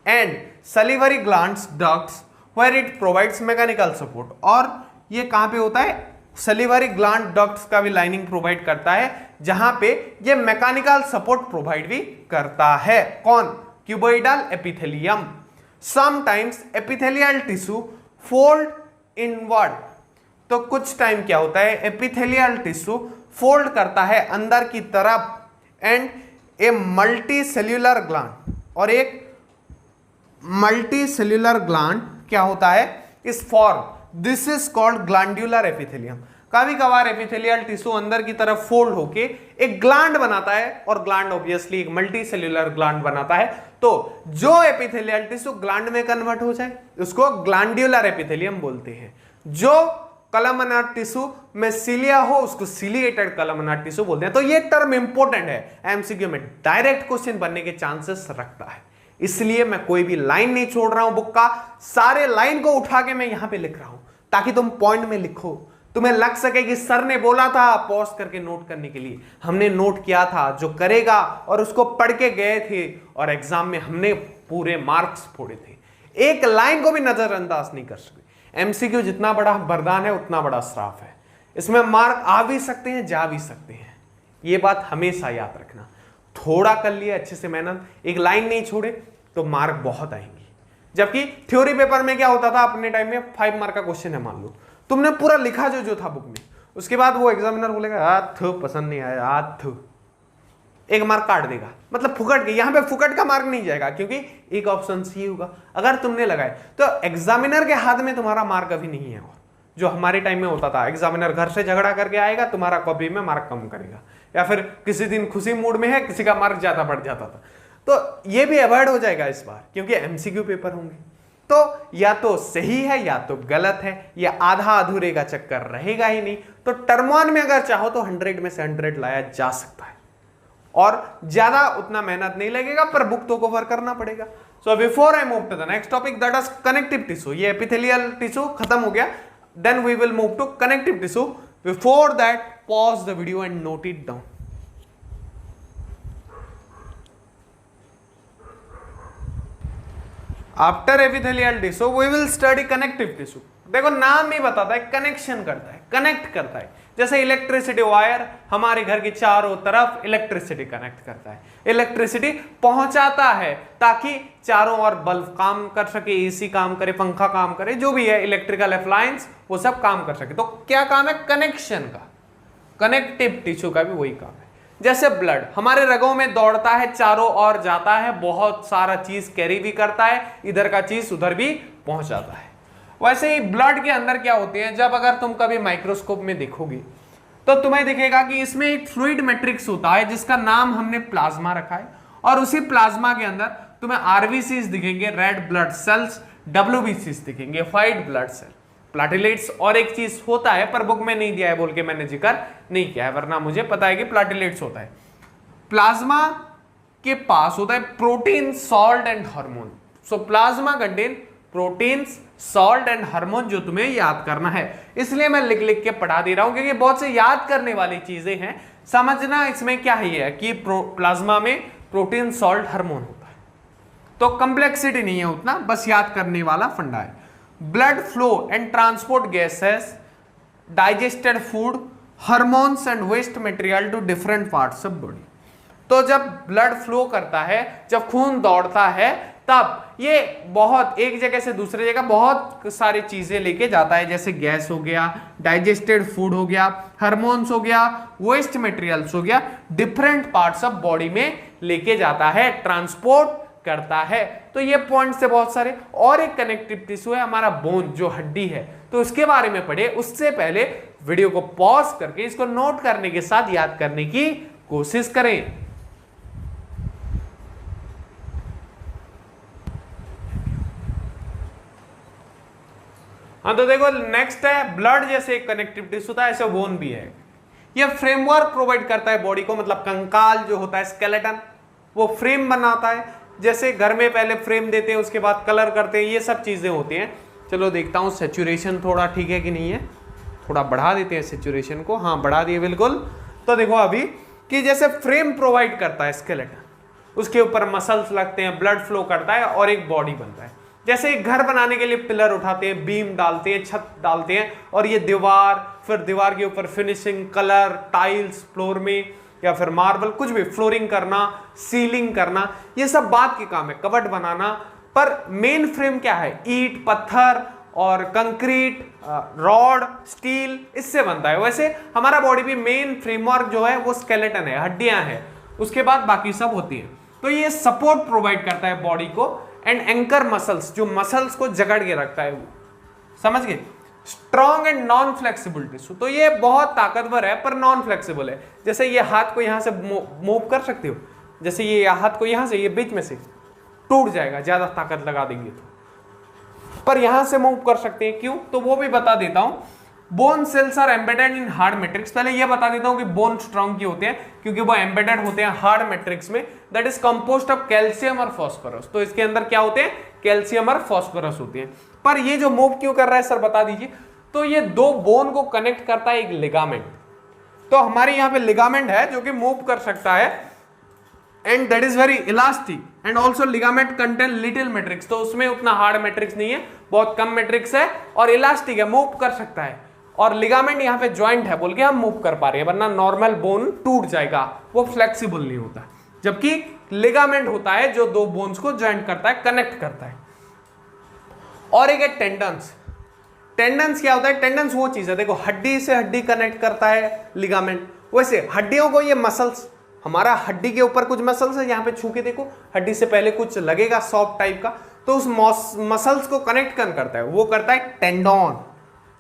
and salivary glands ducts where it provides mechanical support. और ये कहां पे होता है? सलिवरी ग्लैंड डक्ट्स का भी लाइनिंग प्रोवाइड करता है, जहां पे ये मैकेनिकल सपोर्ट प्रोवाइड भी करता है। कौन? Cuboidal epithelium. Sometimes epithelial tissue fold inward. तो कुछ टाइम क्या होता है? एपिथेलियल टिश्यू फोल्ड करता है अंदर की तरफ and a multi cellular gland, और एक मल्टी सेल्यूलर ग्लैंड क्या होता है इस form. This is called glandular epithelium. कभी कभार एपिथेलियल टिश्यू अंदर की तरफ फोल्ड होके एक ग्लैंड बनाता है, और ग्लैंड ऑब्वियसली एक मल्टी सेल्यूलर ग्लैंड बनाता है। तो जो एपिथेलियल टिश्यू ग्लैंड में कन्वर्ट हो जाए उसको ग्लैंडुलर एपिथेलियम बोलते हैं। जो कलमनार टिश्यू में सिलिया हो उसको सिलिएटेड कलमनार टिश्यू बोलते हैं। तो ये टर्म इंपॉर्टेंट है, एमसीक्यू में डायरेक्ट क्वेश्चन बनने के चांसेस रखता है, इसलिए मैं कोई भी लाइन नहीं छोड़ रहा हूं बुक का। सारे लाइन को उठा के मैं यहां पे लिख रहा हूं ताकि तुम पॉइंट में लिखो, तुम्हें लग सके कि सर ने बोला था पॉज करके नोट करने के लिए, हमने नोट किया था, जो करेगा और उसको पढ़ के गए थे और एग्जाम में हमने पूरे मार्क्स फोड़े थे, एक लाइन को भी नजरअंदाज नहीं कर सकते। एमसीक्यू जितना बड़ा वरदान है उतना बड़ा श्राप है, इसमें मार्क आ भी सकते हैं, जा भी सकते हैं, ये बात हमेशा याद रखना। थोड़ा कर लिया अच्छे से मेहनत, एक लाइन नहीं छोड़े तो मार्क बहुत आएंगे। जबकि थ्योरी पेपर में क्या होता था अपने टाइम में, 5 मार्क का क्वेश्चन है, मान लो तुमने पूरा लिखा जो था बुक में, उसके बाद वो एग्जामिनर बोलेगा पसंद नहीं आया, एक मार्क काट देगा, मतलब फुकट के। यहां पे फुकट का मार्क नहीं जाएगा क्योंकि एक ऑप्शन सी होगा। अगर तुमने लगाए तो एग्जामिनर के हाथ में तुम्हारा मार्क अभी नहीं है। और जो हमारे टाइम में होता था, एग्जामिनर घर से झगड़ा करके आएगा, तुम्हारा कॉपी में मार्क कम करेगा, या फिर किसी दिन खुशी मूड में है, किसी का मार्क ज्यादा बढ़ जाता था। तो ये भी अवॉइड हो जाएगा इस बार, क्योंकि एमसीक्यू पेपर होंगे। तो या तो सही है या तो गलत है, या आधा अधूरे का चक्कर रहेगा ही नहीं। तो टर्म 1 में अगर चाहो तो 100 में से 100 लाया जा सकता है, और ज्यादा उतना मेहनत नहीं लगेगा, पर बुक तो कवर करना पड़ेगा। So before I move to the next topic, that is connective tissue. ये एपिथेलियल टिश्यू खत्म हो गया, then we will move to connective tissue. Before that pause the video and note it down. After epithelial tissue we will study connective tissue. देखो नाम ही बताता है, connection करता है, कनेक्ट करता है। जैसे इलेक्ट्रिसिटी वायर हमारे घर के चारों तरफ इलेक्ट्रिसिटी कनेक्ट करता है, इलेक्ट्रिसिटी पहुंचाता है ताकि चारों ओर बल्ब काम कर सके, एसी काम करे, पंखा काम करे, जो भी है इलेक्ट्रिकल अप्लायंस वो सब काम कर सके। तो क्या काम है कनेक्शन का, कनेक्टिव टिश्यू का भी वही काम है। जैसे ब्लड हमारे रगों में दौड़ता है, चारों ओर जाता है, बहुत सारा चीज कैरी भी करता है, इधर का चीज उधर भी पहुंचाता है। वैसे ही ब्लड के अंदर क्या होते हैं, जब अगर तुम कभी माइक्रोस्कोप में देखोगे तो तुम्हें दिखेगा कि इसमें एक फ्लूइड मैट्रिक्स होता है जिसका नाम हमने प्लाज्मा रखा है, और उसी प्लाज्मा के अंदर तुम्हें आरबीसीज दिखेंगे, रेड ब्लड सेल्स, डब्ल्यूबीसीज दिखेंगे, व्हाइट ब्लड सेल, प्लाटिलेट्स, और एक चीज होता है पर बुक में नहीं दिया है बोल के मैंने जिक्र नहीं किया है, वरना मुझे पता है कि प्लाटिलेट्स होता है। प्लाज्मा के पास होता है protein, salt and hormone. So plasma contain proteins, salt and hormone, जो तुम्हें याद करना है। इसलिए मैं लिख लिख के पढ़ा दे रहा हूं क्योंकि बहुत से याद करने वाली चीजें हैं। समझना इसमें क्या है कि प्लाज्मा में प्रोटीन, सॉल्ट, हार्मोन होता है, तो कॉम्प्लेक्सिटी नहीं है उतना, बस याद करने वाला फंडा है। Blood flow and transport gases, digested food, hormones and waste material to different parts of body. तो जब ब्लड फ्लो करता है, जब खून दौड़ता है, तब ये बहुत एक जगह से दूसरे जगह बहुत सारी चीजें लेके जाता है, जैसे गैस हो गया, डाइजेस्टेड फूड हो गया, हार्मोन्स हो गया, वेस्ट मटेरियल्स हो गया, डिफरेंट पार्ट्स ऑफ बॉडी में लेके जाता है, ट्रांसपोर्ट करता है। तो ये पॉइंट से बहुत सारे। और एक कनेक्टिव टिश्यू है हमारा बोन, जो हड्डी है, तो उसके बारे में पढ़े। उससे पहले वीडियो को पॉज करके इसको नोट करने के साथ याद करने की कोशिश करें। हाँ, तो देखो नेक्स्ट है ब्लड। जैसे एक कनेक्टिव टिश्यू था, ऐसे बोन भी है। ये फ्रेमवर्क प्रोवाइड करता है बॉडी को, मतलब कंकाल जो होता है, स्केलेटन, वो फ्रेम बनाता है। जैसे घर में पहले फ्रेम देते हैं, उसके बाद कलर करते हैं, ये सब चीजें होती हैं। चलो देखता हूँ सेचुरेशन थोड़ा ठीक है कि नहीं है, थोड़ा बढ़ा देते हैं सेचुरेशन को। हाँ, बढ़ा दिए बिल्कुल। तो देखो अभी कि जैसे फ्रेम प्रोवाइड करता है स्केलेटन, उसके ऊपर मसल्स लगते हैं, ब्लड फ्लो करता है और एक बॉडी बनता है। जैसे एक घर बनाने के लिए पिलर उठाते हैं, बीम डालते हैं, छत डालते हैं, और ये दीवार, फिर दीवार के ऊपर फिनिशिंग, कलर, टाइल्स फ्लोर में, या फिर मार्बल, कुछ भी, फ्लोरिंग करना, सीलिंग करना, ये सब बात के काम है, कबर्ड बनाना। पर मेन फ्रेम क्या है? ईंट, पत्थर और कंक्रीट, रॉड, स्टील, इससे बनता है। वैसे हमारा बॉडी भी मेन फ्रेमवर्क जो है वो स्केलेटन है, हड्डियां हैं, उसके बाद बाकी सब होती है। तो ये सपोर्ट प्रोवाइड करता है बॉडी को। एंड एंकर मसल्स, जो मसल्स को जकड़ के रखता है, वो समझ गए। Strong and non flexible tissue, तो ये बहुत ताकतवर है पर नॉन फ्लेक्सिबल है। जैसे ये हाथ को यहां से मूव कर सकते हो, जैसे ये हाथ को यहां से, ये बीच में से टूट जाएगा ज्यादा ताकत लगा देंगे तो, पर यहां से मूव कर सकते हैं। क्यों? तो वो भी बता देता हूं। Bone cells are embedded in hard matrix. पहले ये बता देता हूं कि बोन स्ट्रॉन्ग क्यों होते हैं, क्योंकि वो एम्बेडेड होते हैं हार्ड मैट्रिक्स में, that is composed of calcium और फास्फोरस। तो इसके अंदर क्या होते हैं? कैल्शियम और फास्फोरस होते हैं। पर ये जो मूव क्यों कर रहा है सर बता दीजिए। तो ये दो बोन को कनेक्ट करता है एक लिगामेंट। तो हमारे यहाँ पे लिगामेंट है जो कि मूव कर सकता है and that is very elastic and also ligament contain little matrix, तो उसमें उतना हार्ड मैट्रिक्स नहीं है, बहुत कम मैट्रिक्स है और इलास्टिक है, मूव कर सकता है। और लिगामेंट यहाँ पे ज्वाइंट है बोल के हम मूव कर पा रहे हैं, वरना नॉर्मल बोन टूट जाएगा, वो फ्लेक्सिबल नहीं होता, जबकि लिगामेंट होता है जो दो बोन्स को ज्वाइंट करता है, कनेक्ट करता है। और एक है टेंडन्स। टेंडन्स क्या होता है? टेंडन्स वो चीज है, देखो हड्डी से हड्डी कनेक्ट करता है लिगामेंट, वैसे हड्डियों को ये मसल्स, हमारा हड्डी के ऊपर कुछ मसल्स है, यहाँ पे छू के देखो हड्डी से पहले कुछ लगेगा सॉफ्ट टाइप का, तो उस मसल्स को कनेक्ट कौन करता है? वो करता है टेंडन।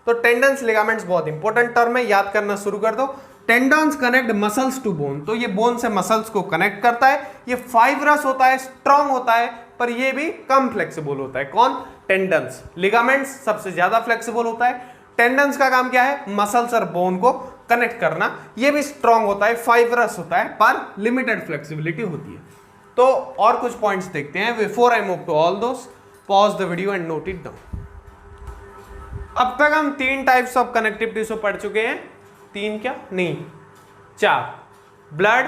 तो टेंडन्स लिगामेंट्स बहुत इंपॉर्टेंट टर्म है, याद करना शुरू कर दो। Tendons connect muscles to bone, तो ये बोन से मसल्स को कनेक्ट करता है। ये फाइब्रस होता है, स्ट्रांग होता है, पर ये भी कम फ्लेक्सिबल होता है। कौन? टेंडन्स। लिगामेंट्स सबसे ज्यादा फ्लेक्सिबल होता है। टेंडन्स का काम क्या है? मसल्स और बोन को कनेक्ट करना। ये भी स्ट्रांग होता है, फाइब्रस होता है, पर लिमिटेड फ्लेक्सिबिलिटी होती है। तो और कुछ पॉइंट्स देखते हैं before I move to all those. Pause the video and note it down. अब तक हम 3 टाइप्स ऑफ कनेक्टिव टिश्यू पढ़ चुके हैं। 3 क्या? नहीं 4। Blood,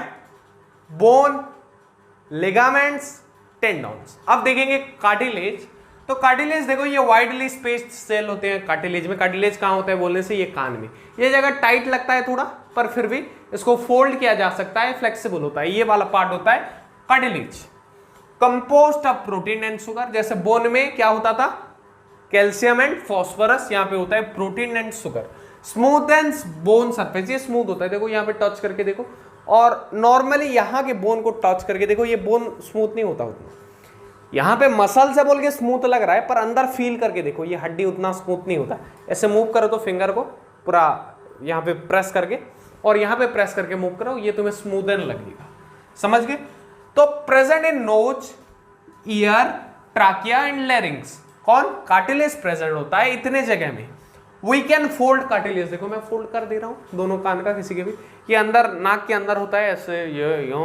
bone, ligaments, tendons. अब देखेंगे कार्टिलेज। तो कार्टिलेज देखो, ये वाइडली स्पेस्ड सेल होते हैं कार्टिलेज में। कार्टिलेज कहाँ होता है बोलने से? ये कान में। ये जगह टाइट लगता है थोड़ा, पर फिर भी इसको फोल्ड किया जा सकता है, फ्लेक्सिबल होता है। ये वाला पार्ट होता है cartilage. Compost of protein and sugar. जैसे बोन में क्या होता था? Calcium and phosphorus. यहाँ पे होता है protein and sugar. Smooth and bone surface, ये स्मूथ होता है, देखो यहाँ पे टच करके देखो। और नॉर्मली यहाँ के बोन को टच करके देखो, ये बोन स्मूथ नहीं होता उतना। यहाँ पे मसल से बोल के स्मूथ लग रहा है, पर अंदर फील करके देखो, ये हड्डी उतना स्मूथ नहीं होता। ऐसे मूव करो तो फिंगर को पूरा यहाँ पे प्रेस करके, और यहाँ पे प्रेस करके मूव करो, ये तुम्हें स्मूथन लगेगा। समझ गए? तो present in nose, ear, trachea and larynx. कौन? कार्टिलेज प्रेजेंट होता है इतने जगह में। We can fold cartilage. देखो मैं फोल्ड कर दे रहा हूं दोनों कान का, किसी के भी। ये अंदर नाक के अंदर होता है, ऐसे यो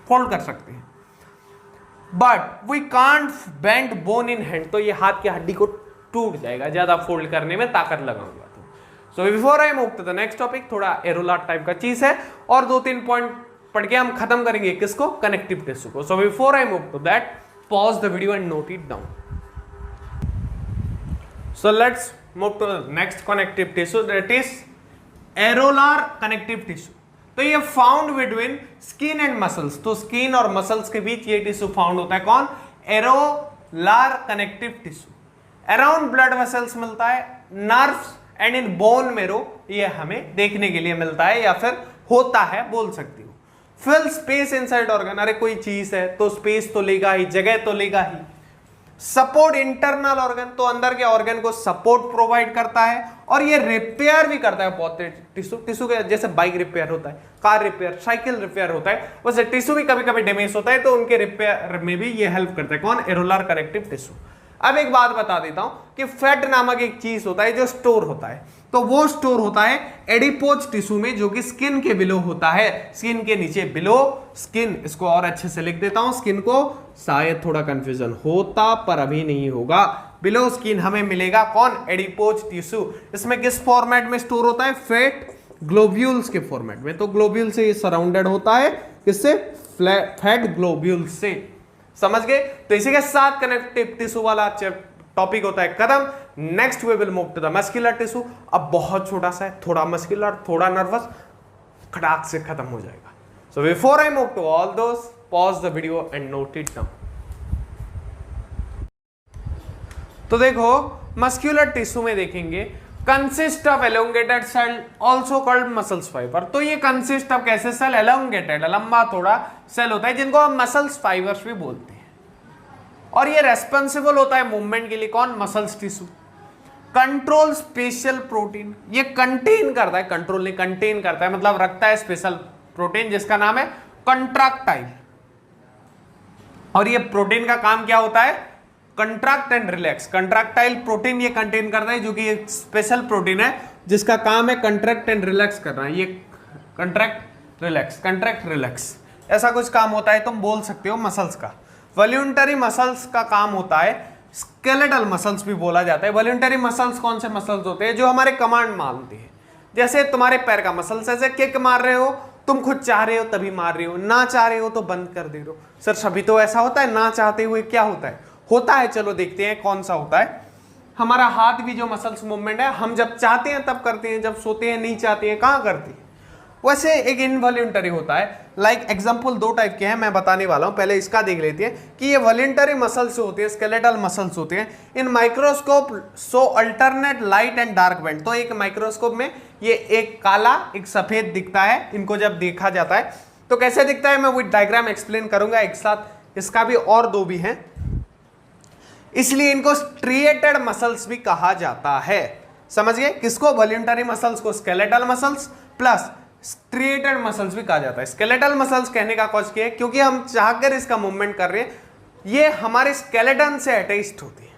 फोल्ड कर सकते हैं। But we can't bend bone in hand. तो ये हाथ की हड्डी को टूट जाएगा ज्यादा फोल्ड करने में ताकत लगाऊंगा तो। So before I move to the next topic, थोड़ा एरोलार टाइप का चीज है, और 2-3 पॉइंट पढ़ के हम खत्म करेंगे किसको? कनेक्टिव टिश्यू को। So before I move to that, pause the video and note it down. So let's move to the next connective tissue, that is areolar connective tissue. तो ये found between skin and muscles. तो skin और muscles के बीच ये tissue found होता है। कौन? Areolar connective tissue. Around blood vessels मिलता है, nerves and in bone marrow ये हमें देखने के लिए मिलता है, या फिर होता है बोल सकती हूँ। Fill space inside organ. अरे कोई चीज है तो स्पेस तो लेगा ही, जगह तो लेगा ही। सपोर्ट इंटरनल ऑर्गन, तो अंदर के ऑर्गन को सपोर्ट प्रोवाइड करता है, और ये रिपेयर भी करता है बहुत टिश्यू के। जैसे बाइक रिपेयर होता है, कार रिपेयर, साइकिल रिपेयर होता है, वैसे टिश्यू भी कभी कभी डैमेज होता है, तो उनके रिपेयर में भी ये हेल्प करता है। कौन? Areolar connective tissue. अब एक बात बता देता हूं कि फैट नामक एक चीज होता है जो स्टोर होता है, तो वो स्टोर होता है एडिपोज टिश्यू में, जो कि स्किन के बिलो होता है। स्किन के नीचे, बिलो स्किन। इसको और अच्छे से लिख देता हूं स्किन को, शायद थोड़ा कंफ्यूजन होता पर अभी नहीं होगा। बिलो स्किन हमें मिलेगा कौन? Adipose tissue. इसमें किस फॉर्मेट में स्टोर होता है? फैट ग्लोब्यूल्स के फॉर्मेट में। तो ग्लोब्यूल से ये सराउंडेड होता है, किससे? फैट ग्लोब्यूल से। समझ गए? तो इसी के साथ कनेक्टिव टिश्यू वाला टॉपिक होता है खत्म। Next we will move to the muscular tissue. अब बहुत छोटा सा है, थोड़ा मस्कुलर, थोड़ा नर्वस, खटाक से खत्म हो जाएगा। So before I move to all those, pause the video and note it down. तो देखो मस्कुलर टिश्यू में देखेंगे, consist of elongated cell also called muscles fiber. तो ये कंसिस्ट ऑफ कैसे सेल? एलोंगेटेड, लंबा थोड़ा सेल होता है, जिनको हम मसल्स फाइबर्स भी बोलते हैं। और ये रेस्पॉन्सिबल होता है मूवमेंट के लिए। कौन? Muscles tissue. Control special protein, ये कंटेन करता है, कंट्रोल नहीं कंटेन करता है, मतलब रखता है स्पेशल प्रोटीन जिसका नाम है कंट्रैक्टाइल। और ये प्रोटीन का काम क्या होता है? Contract and relax. Contractile protein ये कंटेन करता है, जो कि एक स्पेशल प्रोटीन है जिसका काम है कंट्रैक्ट एंड रिलैक्स करना। ये कंट्रैक्ट रिलैक्स ऐसा कुछ काम होता है, तुम बोल सकते हो मसल्स का। वॉल्यूंटरी मसल्स का काम होता है स्केलेटल मसल्स भी बोला जाता है। वॉलंटरी मसल्स कौन से मसल्स होते हैं? जो हमारे कमांड मानते हैं। जैसे तुम्हारे पैर का मसल्स, ऐसे किक मार रहे हो, तुम खुद चाह रहे हो तभी मार रहे हो, ना चाह रहे हो तो बंद कर दे रहे हो। सर सभी तो ऐसा होता है? ना चाहते हुए क्या होता है? होता है। चलो देखते हैं कौन सा होता है। हमारा हाथ भी जो मसल्स मूवमेंट है, हम जब चाहते हैं तब करते हैं, जब सोते हैं नहीं चाहते हैं कहाँ करते हैं। वैसे एक इनवॉल्यूंटरी होता है। लाइक एग्जांपल दो टाइप के हैं मैं बताने वाला हूं, पहले इसका देख लेते हैं कि ये वॉलंटरी मसल्स होते हैं, स्केलेटल मसल्स होते हैं in microscope so alternate light and dark band. तो एक माइक्रोस्कोप में ये एक काला एक सफेद दिखता है, इनको जब देखा जाता है तो कैसे दिखता है मैं विद डायग्राम एक्सप्लेन करूंगा एक साथ। इसका भी और दो भी हैं, इसलिए इनको स्ट्रिएटेड मसल्स भी कहा जाता है। समझ गए? किसको? वॉलंटरी मसल्स को skeletal muscles plus striated muscles भी कहा जाता है। स्केलेटल मसल्स कहने का कॉज क्या है? क्योंकि हम चाहकर इसका मूवमेंट कर रहे हैं, ये हमारे स्केलेटन से अटैच्ड होते हैं,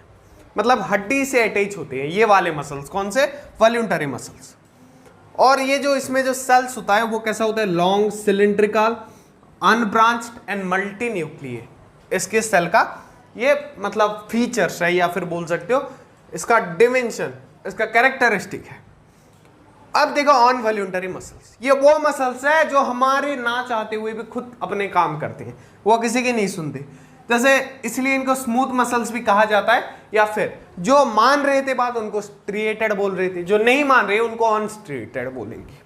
मतलब हड्डी से अटैच होते हैं ये वाले मसल्स। कौन से? Voluntary muscles. और ये जो इसमें जो सेल्स होता है वो कैसा होता है? Long, cylindrical, unbranched and multi nuclear. इसके सेल का ये मतलब फीचर्स है, या फिर बोल सकते हो इसका डिमेंशन, इसका कैरेक्टरिस्टिक है। अब देखो ऑन वॉलंटरी मसल्स, ये वो मसल्स है जो हमारे ना चाहते हुए भी खुद अपने काम करते हैं, वो किसी की नहीं सुनते। जैसे इसलिए इनको स्मूथ मसल्स भी कहा जाता है, या फिर जो मान रहे थे बात उनको स्ट्रिएटेड बोल रहे थे, जो नहीं मान रहे उनको अनस्ट्रिएटेड बोलेंगे।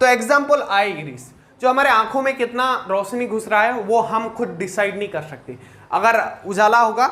तो एग्जांपल आई इरिस, जो हमारे आंखों में कितना रोशनी घुस रहा है वो हम खुद डिसाइड नहीं कर सकते। अगर उजाला होगा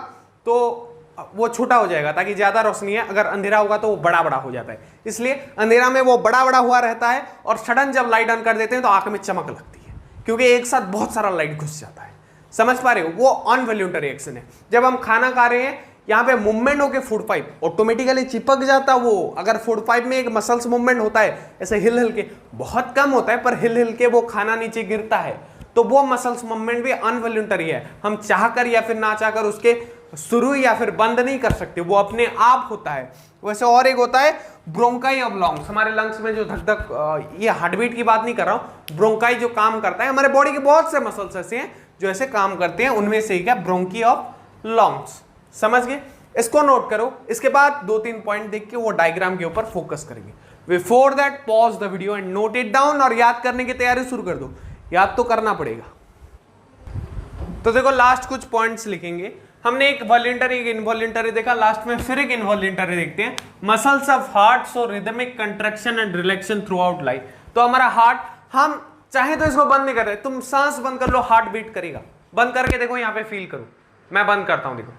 तो वो छोटा हो जाएगा ताकि ज्यादा रोशनी है, अगर अंधेरा होगा तो वो बड़ा बड़ा हो जाता है। इसलिए अंधेरा में वो बड़ा बड़ा हुआ रहता है और सडन जब लाइट ऑन कर देते हैं तो आंख में चमक लगती है, क्योंकि एक साथ बहुत सारा लाइट घुस जाता है। समझ पा रहे हो? वो अनवॉलंटरी एक्शन है। जब हम खाना खा रहे हैं, यहाँ पे मूवमेंट होकर फूड पाइप ऑटोमेटिकली चिपक जाता। वो अगर फूड पाइप में एक मसल्स मूवमेंट होता है ऐसे हिल हिल के, बहुत कम होता है पर हिल हिल के वो खाना नीचे गिरता है, तो वो मसल्स मूवमेंट भी अनवॉलंटरी है। हम चाहकर या फिर ना चाहकर उसके शुरू या फिर बंद नहीं कर सकते, वो अपने आप होता है। वैसे और एक होता है ब्रोंकाई ऑफ लंग्स, हमारे लंग्स में जो धक धक, ये हार्टबीट की बात नहीं कर रहा हूं, ब्रोंकाई जो काम करता है। हमारे बॉडी के बहुत से मसल्स ऐसे हैं जो ऐसे काम करते हैं, उनमें से क्या ब्रोंकी ऑफ लंग्स। समझ गए? इसको नोट करो। इसके बाद दो तीन पॉइंट देख के वो डायग्राम के ऊपर फोकस करेंगे। Before that pause the video and note it down, और याद करने की तैयारी शुरू कर दो। याद तो करना पड़ेगा। तो देखो लास्ट कुछ पॉइंट्स लिखेंगे। हमने एक वॉलंटरी एक इनवॉलंटरी देखा, लास्ट में फिर एक इनवॉलंटरी देखते हैं। Muscles of heart so rhythmic contraction and relaxation through out life. तो हमारा हार्ट, हम चाहे तो इसको बंद नहीं कर रहे, तुम सांस बंद कर लो, हार्ट बीट करेगा। बंद करके देखो, यहां पे फील करो। मैं बंद करता हूं, देखो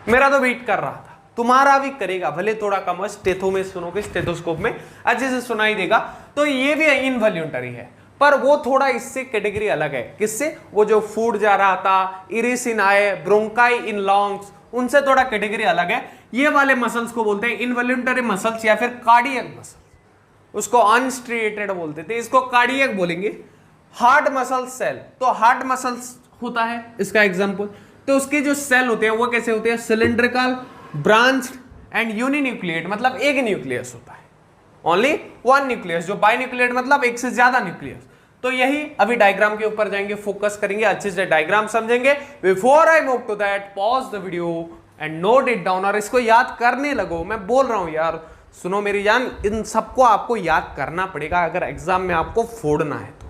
मेरा तो बीट कर रहा था, तुम्हारा भी करेगा, भले थोड़ा कम है। स्टेथो में सुनोगे, स्टेथोस्कोप में अच्छे से सुनाई देगा। तो ये भी इनवॉलंटरी है, पर वो थोड़ा इससे कैटेगरी अलग है। किससे? वो जो फूड जा रहा था, iris in I, bronchi in lungs, उनसे थोड़ा कैटेगरी अलग है। ये वाले मसल्स को बोलते हैं इनवॉलंटरी मसल्स या फिर कार्डियक मसल। उसको अनस्ट्रिएटेड बोलते थे, इसको कार्डियक बोलेंगे। हार्ट मसल सेल, तो हार्ट मसल्स होता है इसका एग्जांपल। तो उसके जो सेल होते हैं वो कैसे होते हैं? सिलिंड्रिकल, ब्रांच्ड एंड यूनिन्यूक्लिएट, मतलब एक न्यूक्लियस होता है, ओनली वन न्यूक्लियस। जो बाइन्यूक्लिएट मतलब एक से ज्यादा न्यूक्लियस। तो यही अभी डायग्राम के ऊपर जाएंगे, फोकस करेंगे, अच्छे से डायग्राम समझेंगे। Before I move to that, pause the video and note it down, और इसको याद करने लगो। मैं बोल रहा हूं यार, सुनो मेरी जान, इन सबको आपको याद करना पड़ेगा अगर एग्जाम में आपको फोड़ना है तो।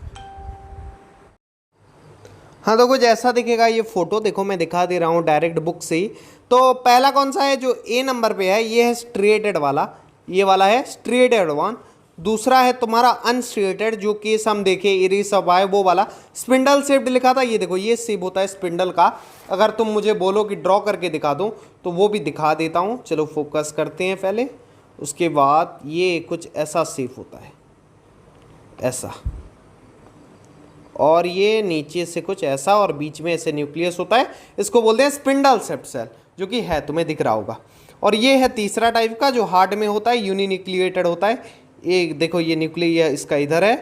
हाँ, तो कुछ ऐसा दिखेगा ये फोटो, देखो मैं दिखा दे रहा हूँ डायरेक्ट बुक से ही। तो पहला कौन सा है जो ए नंबर पे है? ये है स्ट्रिएटेड वाला, ये वाला है स्ट्रिएटेड वन। दूसरा है तुम्हारा अनस्ट्रिएटेड, जो केस हम देखे इरिस ऑफ आई, वो वाला स्पिंडल शेप्ड लिखा था। ये देखो, ये शेप होता है स्पिंडल का। अगर तुम मुझे बोलो कि ड्रॉ करके दिखा दूं तो वो भी दिखा देता हूं। चलो फोकस करते हैं पहले, उसके बाद ये कुछ ऐसा शेप होता है, ऐसा, और ये नीचे से कुछ ऐसा, और बीच में ऐसे न्यूक्लियस होता है। इसको बोलते हैं स्पिंडल शेप्ड सेल, जो कि है, तुम्हें दिख रहा होगा। और ये है तीसरा टाइप का जो हार्ट में होता है, यूनिन्यूक्लिएटेड होता है। ये देखो, ये न्यूक्लियस इसका इधर है,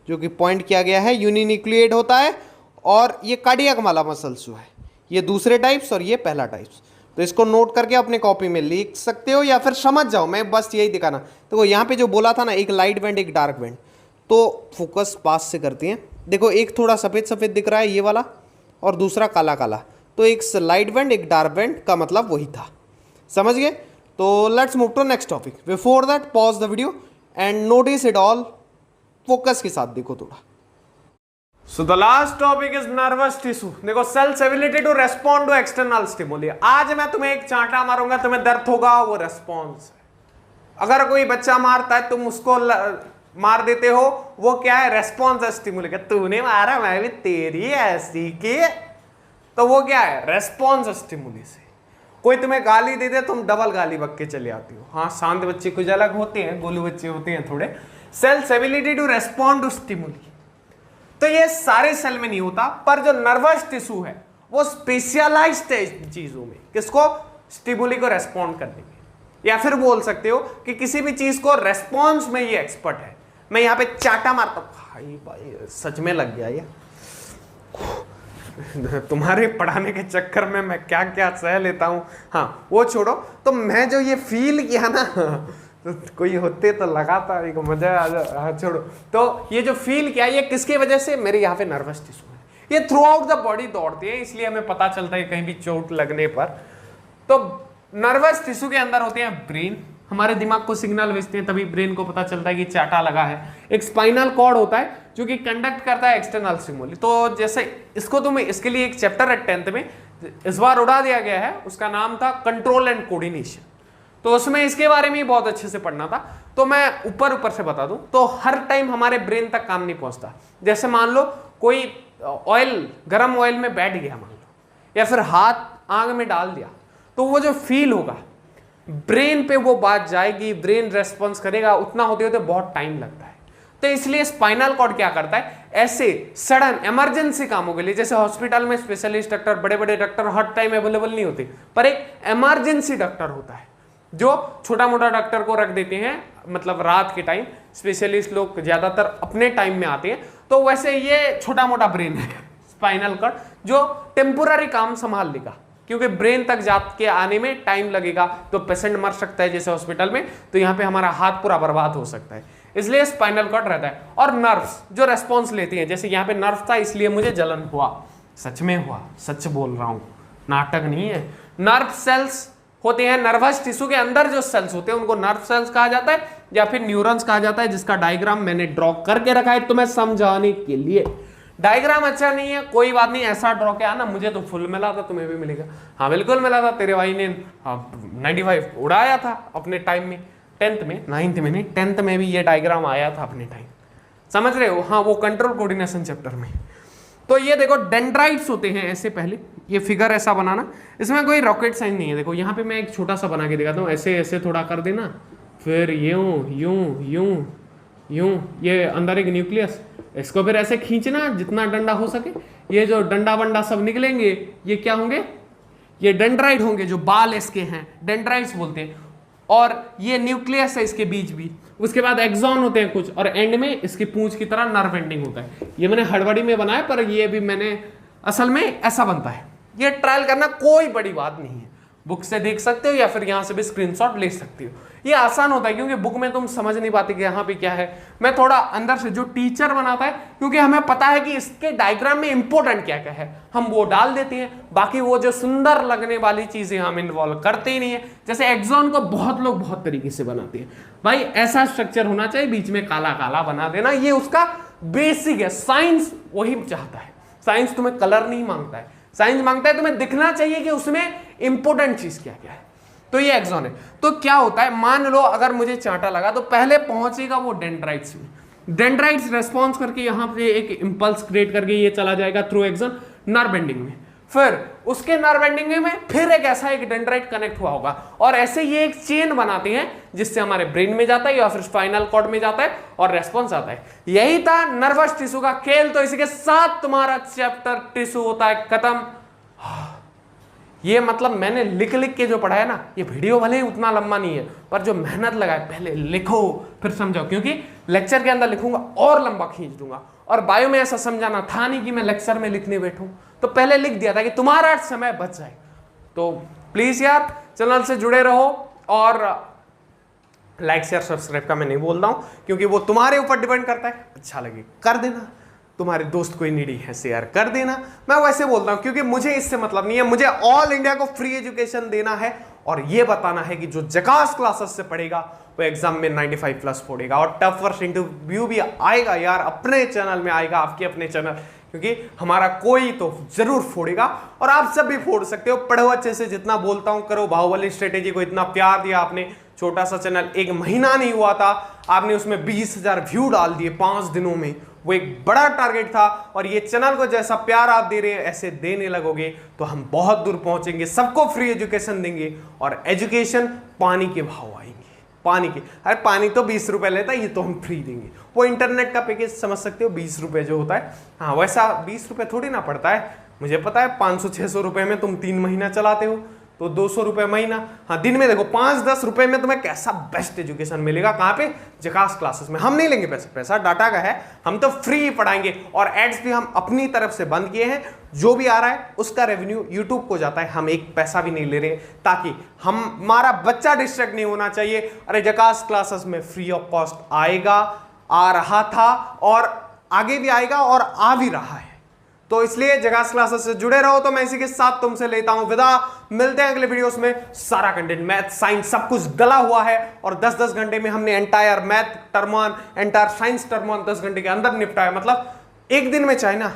जो कि पॉइंट किया गया है, यूनिन्यूक्लिएट होता है। और ये कार्डियक वाला मसल्स जो है, ये दूसरे टाइप्स और ये पहला टाइप्स। तो इसको नोट करके अपने कॉपी में लिख सकते हो या फिर समझ जाओ, मैं बस यही दिखाना। देखो यहाँ पे जो बोला था ना, एक लाइट बैंड एक डार्क बैंड, तो फोकस पास से करते हैं। देखो एक थोड़ा सफ़ेद सफ़ेद दिख रहा है ये वाला, और दूसरा काला काला। तो एक लाइट बैंड एक डार्क बैंड का मतलब वही था, समझ गए। तो let's move to next topic. Before that pause the video and notice it all, focus के साथ देखो थोड़ा। So the last topic is nervous tissue. देखो, cells ability to respond to external stimuli. आज मैं तुम्हें एक चांटा मारूंगा, तुम्हें दर्द होगा, वो रेस्पॉन्स है। अगर कोई बच्चा मारता है तुम उसको मार देते हो, वो क्या है, रेस्पॉन्स है स्टिमुली का। तूने मारा मैं भी तेरी ऐसी की, तो वो क्या है, रेस्पॉन्स है स्टिमुली से। कोई तुम्हें गाली दे दे, तुम डबल गाली बक के चले आती हो। हाँ, शांत बच्चे कुछ अलग होते हैं, गोलू बच्चे होते हैं थोड़े। Cells ability to respond to stimuli, तो ये सारे सेल में नहीं होता, पर जो नर्वस टिश्यू है वो स्पेशलाइज्ड है चीजों में, किसको, स्टिमुली को रेस्पॉन्ड करने में। या फिर बोल सकते हो कि किसी भी चीज को रेस्पॉन्स में ये एक्सपर्ट है। मैं यहां पे चाटा मारता हूं, भाई भाई सच में लग गया ये। तुम्हारे पढ़ाने के चक्कर में मैं क्या क्या सह लेता हूं। हाँ, वो छोड़ो। तो मैं जो ये फील किया ना, तो कोई होते तो लगाता, एक मजा आ जा। छोड़ो। तो ये जो फील किया, ये किसकी वजह से, मेरे यहाँ पे नर्वस टिश्यू है, ये थ्रू आउट द बॉडी दौड़ती है, इसलिए हमें पता चलता है कहीं भी चोट लगने पर। तो नर्वस टिश्यू के अंदर होते हैं ब्रेन, हमारे दिमाग को सिग्नल भेजते हैं, तभी ब्रेन को पता चलता है कि चाटा लगा है। एक स्पाइनल कॉर्ड होता है जो कि कंडक्ट करता है एक्सटर्नल स्टिमुली। तो जैसे इसको तुम्हें, इसके लिए एक चैप्टर है 10th में, इस बार उड़ा दिया गया है, उसका नाम था कंट्रोल एंड कोऑर्डिनेशन। तो उसमें इसके बारे में ही बहुत अच्छे से पढ़ना था, तो मैं ऊपर ऊपर से बता दूं। तो हर टाइम हमारे ब्रेन तक काम नहीं पहुंचता। जैसे मान लो कोई ऑयल, गर्म ऑयल में बैठ गया मान लो, या फिर हाथ आग में डाल दिया, तो वो जो फील होगा ब्रेन पे वो बात जाएगी, ब्रेन रेस्पॉन्स करेगा, उतना होते होते बहुत टाइम लगता है। तो इसलिए स्पाइनल कॉर्ड क्या करता है, ऐसे सडन इमरजेंसी कामों के लिए, जैसे हॉस्पिटल में स्पेशलिस्ट डॉक्टर, बड़े बड़े डॉक्टर हर टाइम अवेलेबल नहीं होते, पर एक इमरजेंसी डॉक्टर होता है जो छोटा मोटा डॉक्टर को रख देते हैं, मतलब रात के टाइम। स्पेशलिस्ट लोग ज्यादातर अपने टाइम में आते हैं। तो वैसे ये छोटा मोटा ब्रेन है स्पाइनल कॉर्ड, जो टेम्पोररी काम संभाल लेगा, क्योंकि ब्रेन तक जाके आने में टाइम लगेगा, तो पेशेंट मर सकता है जैसे हॉस्पिटल में, तो यहाँ पे हमारा हाथ पूरा बर्बाद हो सकता है, इसलिए स्पाइनल कॉर्ड रहता है। और नर्व्स जो रेस्पॉन्स लेती हैं, जैसे यहाँ पे नर्व था इसलिए मुझे जलन हुआ, सच में हुआ, सच बोल रहा हूं, नाटक नहीं है। नर्व सेल्स होते हैं नर्वस टिश्यू के अंदर, जो सेल्स होते हैं उनको नर्व सेल्स कहा जाता है, या फिर न्यूरॉन्स कहा जाता है, जिसका डायग्राम मैंने ड्रॉ करके रखा है तुम्हें समझाने के लिए। डायग्राम अच्छा नहीं है, कोई बात नहीं, ऐसा ड्रॉ किया ना, मुझे तो फुल मिला था, तुम्हें भी मिलेगा। हाँ बिल्कुल मिला था, तेरे भाई ने 95 उड़ाया था अपने टाइम में, 10th में, 9th में नहीं, 10th में भी ये डायग्राम आया था अपने टाइम, समझ रहे हो। हाँ, वो कंट्रोल कोऑर्डिनेशन चैप्टर में। तो ये देखो डेंड्राइट्स होते हैं ऐसे, पहले ये फिगर ऐसा बनाना, इसमें कोई रॉकेट साइंस नहीं है। देखो यहाँ पे मैं एक छोटा सा बना के दिखाता हूँ, ऐसे ऐसे थोड़ा कर देना, फिर यूं यूं यूं यूं, ये अंदर एक न्यूक्लियस, इसको फिर ऐसे खींचना जितना डंडा हो सके, ये जो डंडा वंडा सब निकलेंगे, ये क्या होंगे, ये डेंड्राइट होंगे, जो बाल इसके हैं डेंड्राइट्स बोलते हैं। और ये न्यूक्लियस है इसके बीच भी, उसके बाद एक्सॉन होते हैं कुछ, और एंड में इसकी पूंछ की तरह नर्व एंडिंग होता है। ये मैंने हड़बड़ी में बनाया, पर ये भी मैंने असल में ऐसा बनता है। ये ट्रायल करना कोई बड़ी बात नहीं है, बुक से देख सकते हो या फिर यहाँ से भी स्क्रीनशॉट ले सकते हो। ये आसान होता है क्योंकि बुक में तुम समझ नहीं पाते कि यहाँ पे क्या है। मैं थोड़ा अंदर से, जो टीचर बनाता है, क्योंकि हमें पता है कि इसके डायग्राम में इंपॉर्टेंट क्या क्या है, हम वो डाल देते हैं, बाकी वो जो सुंदर लगने वाली चीजें हम इन्वॉल्व करते ही नहीं है। जैसे एक्सॉन को बहुत लोग बहुत तरीके से बनाते हैं, भाई ऐसा स्ट्रक्चर होना चाहिए, बीच में काला काला बना देना, ये उसका बेसिक है। साइंस वही चाहता है, साइंस तुम्हें कलर नहीं मांगता है, साइंस मांगता है तुम्हें दिखना चाहिए कि उसमें इंपॉर्टेंट चीज क्या क्या है। तो ये एक्सॉन है। तो क्या होता है, मान लो अगर मुझे चांटा लगा, तो पहले पहुंचेगा वो डेंड्राइट्स में, डेंड्राइट्स रेस्पॉन्स करके यहाँ पे एक इंपल्स क्रिएट करके ये चला जाएगा थ्रू एक्सॉन नर्व एंडिंग में, फिर उसके नर्व एंडिंग में फिर एक ऐसा एक डेंड्राइट कनेक्ट हुआ होगा, और ऐसे ये एक चेन बनाते हैं जिससे हमारे ब्रेन में जाता है या फिर स्पाइनल कॉर्ड में जाता है और रेस्पॉन्स आता है। यही था नर्वस टिश्यू का खेल। तो इसी के साथ तुम्हारा चैप्टर टिश्यू होता है खत्म। ये मतलब मैंने लिख लिख के जो पढ़ा है ना, ये वीडियो भले ही उतना लंबा नहीं है, पर जो मेहनत लगाए, पहले लिखो फिर समझाओ, क्योंकि लेक्चर के अंदर लिखूंगा और लंबा खींच दूंगा। और बायो में ऐसा समझाना था नहीं कि मैं लेक्चर में लिखने बैठूं, तो पहले लिख दिया था कि तुम्हारा समय बच जाए। तो प्लीज यार चैनल से जुड़े रहो, और लाइक शेयर सब्सक्राइब का मैं नहीं बोल रहा हूं, क्योंकि वो तुम्हारे ऊपर डिपेंड करता है, अच्छा लगे कर देना। तुम्हारे दोस्त कोई नीडी है शेयर कर देना। मैं वैसे बोलता हूं क्योंकि मुझे इससे मतलब नहीं है, मुझे ऑल इंडिया को फ्री एजुकेशन देना है और ये बताना है कि जो जकास क्लासेस से पढ़ेगा वो एग्जाम में 95 प्लस फोड़ेगा और टफ वर्स्ट इंटरव्यू भी आएगा यार, अपने चैनल में आएगा, आपके अपने चैनल, क्योंकि हमारा कोई तो जरूर फोड़ेगा और आप सब भी फोड़ सकते हो। पढ़ो अच्छे से, जितना बोलता हूं करो। बाहुबली स्ट्रेटेजी को इतना प्यार दिया आपने, छोटा सा चैनल, 1 महीना नहीं हुआ था, आपने उसमें 20,000 व्यू डाल दिए 5 दिनों में। वो एक बड़ा टारगेट था और ये चैनल को जैसा प्यार आप दे रहे हैं ऐसे देने लगोगे तो हम बहुत दूर पहुंचेंगे, सबको फ्री एजुकेशन देंगे और एजुकेशन पानी के भाव आएंगे। पानी के, अरे पानी तो 20 रुपए लेता है, ये तो हम फ्री देंगे। वो इंटरनेट का पैकेज समझ सकते हो, 20 रुपए जो होता है, हाँ वैसा 20 रुपए थोड़ी ना पड़ता है। मुझे पता है 500-600 रुपए में तुम 3 महीना चलाते हो तो 200 रुपए महीना, हाँ दिन में देखो 5-10 रुपए में तुम्हें कैसा बेस्ट एजुकेशन मिलेगा। कहाँ पे? जकास क्लासेस में। हम नहीं लेंगे पैसा, पैसा डाटा का है, हम तो फ्री पढ़ाएंगे और एड्स भी हम अपनी तरफ से बंद किए हैं। जो भी आ रहा है उसका रेवेन्यू यूट्यूब को जाता है, हम एक पैसा भी नहीं ले रहे, ताकि हमारा बच्चा डिस्ट्रैक्ट नहीं होना चाहिए। अरे जकास क्लासेस में फ्री ऑफ कॉस्ट आएगा, आ रहा था और आगे भी आएगा और आ भी रहा है। तो इसलिए जकास क्लासेस से जुड़े रहो। तो मैं इसी के साथ तुमसे लेता हूं विदा, मिलते हैं अगले वीडियोस में। सारा कंटेंट, मैथ, साइंस सब कुछ डला हुआ है और 10-10 घंटे में हमने entire math term 1, entire science term 1 10 घंटे के अंदर निपटाया। मतलब एक दिन में चाहे ना,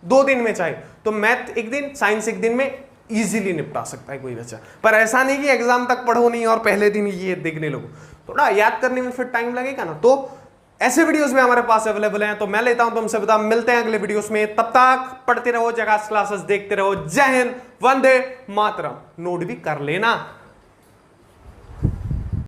2 दिन में चाहे तो मैथ एक दिन, साइंस एक दिन में इजीली निपटा सकता है कोई बच्चा। पर ऐसा नहीं कि एग्जाम तक पढ़ो नहीं और पहले दिन ये देखने लगो, थोड़ा याद करने में फिर टाइम लगेगा ना। तो ऐसे वीडियोस भी हमारे पास अवेलेबल हैं। तो मैं लेता हूं तुमसे विदा, मिलते हैं अगले वीडियोस में। तब तक पढ़ते रहो, जकास क्लासेस देखते रहो। जय हिंद, वंदे मातरम। नोट भी कर लेना।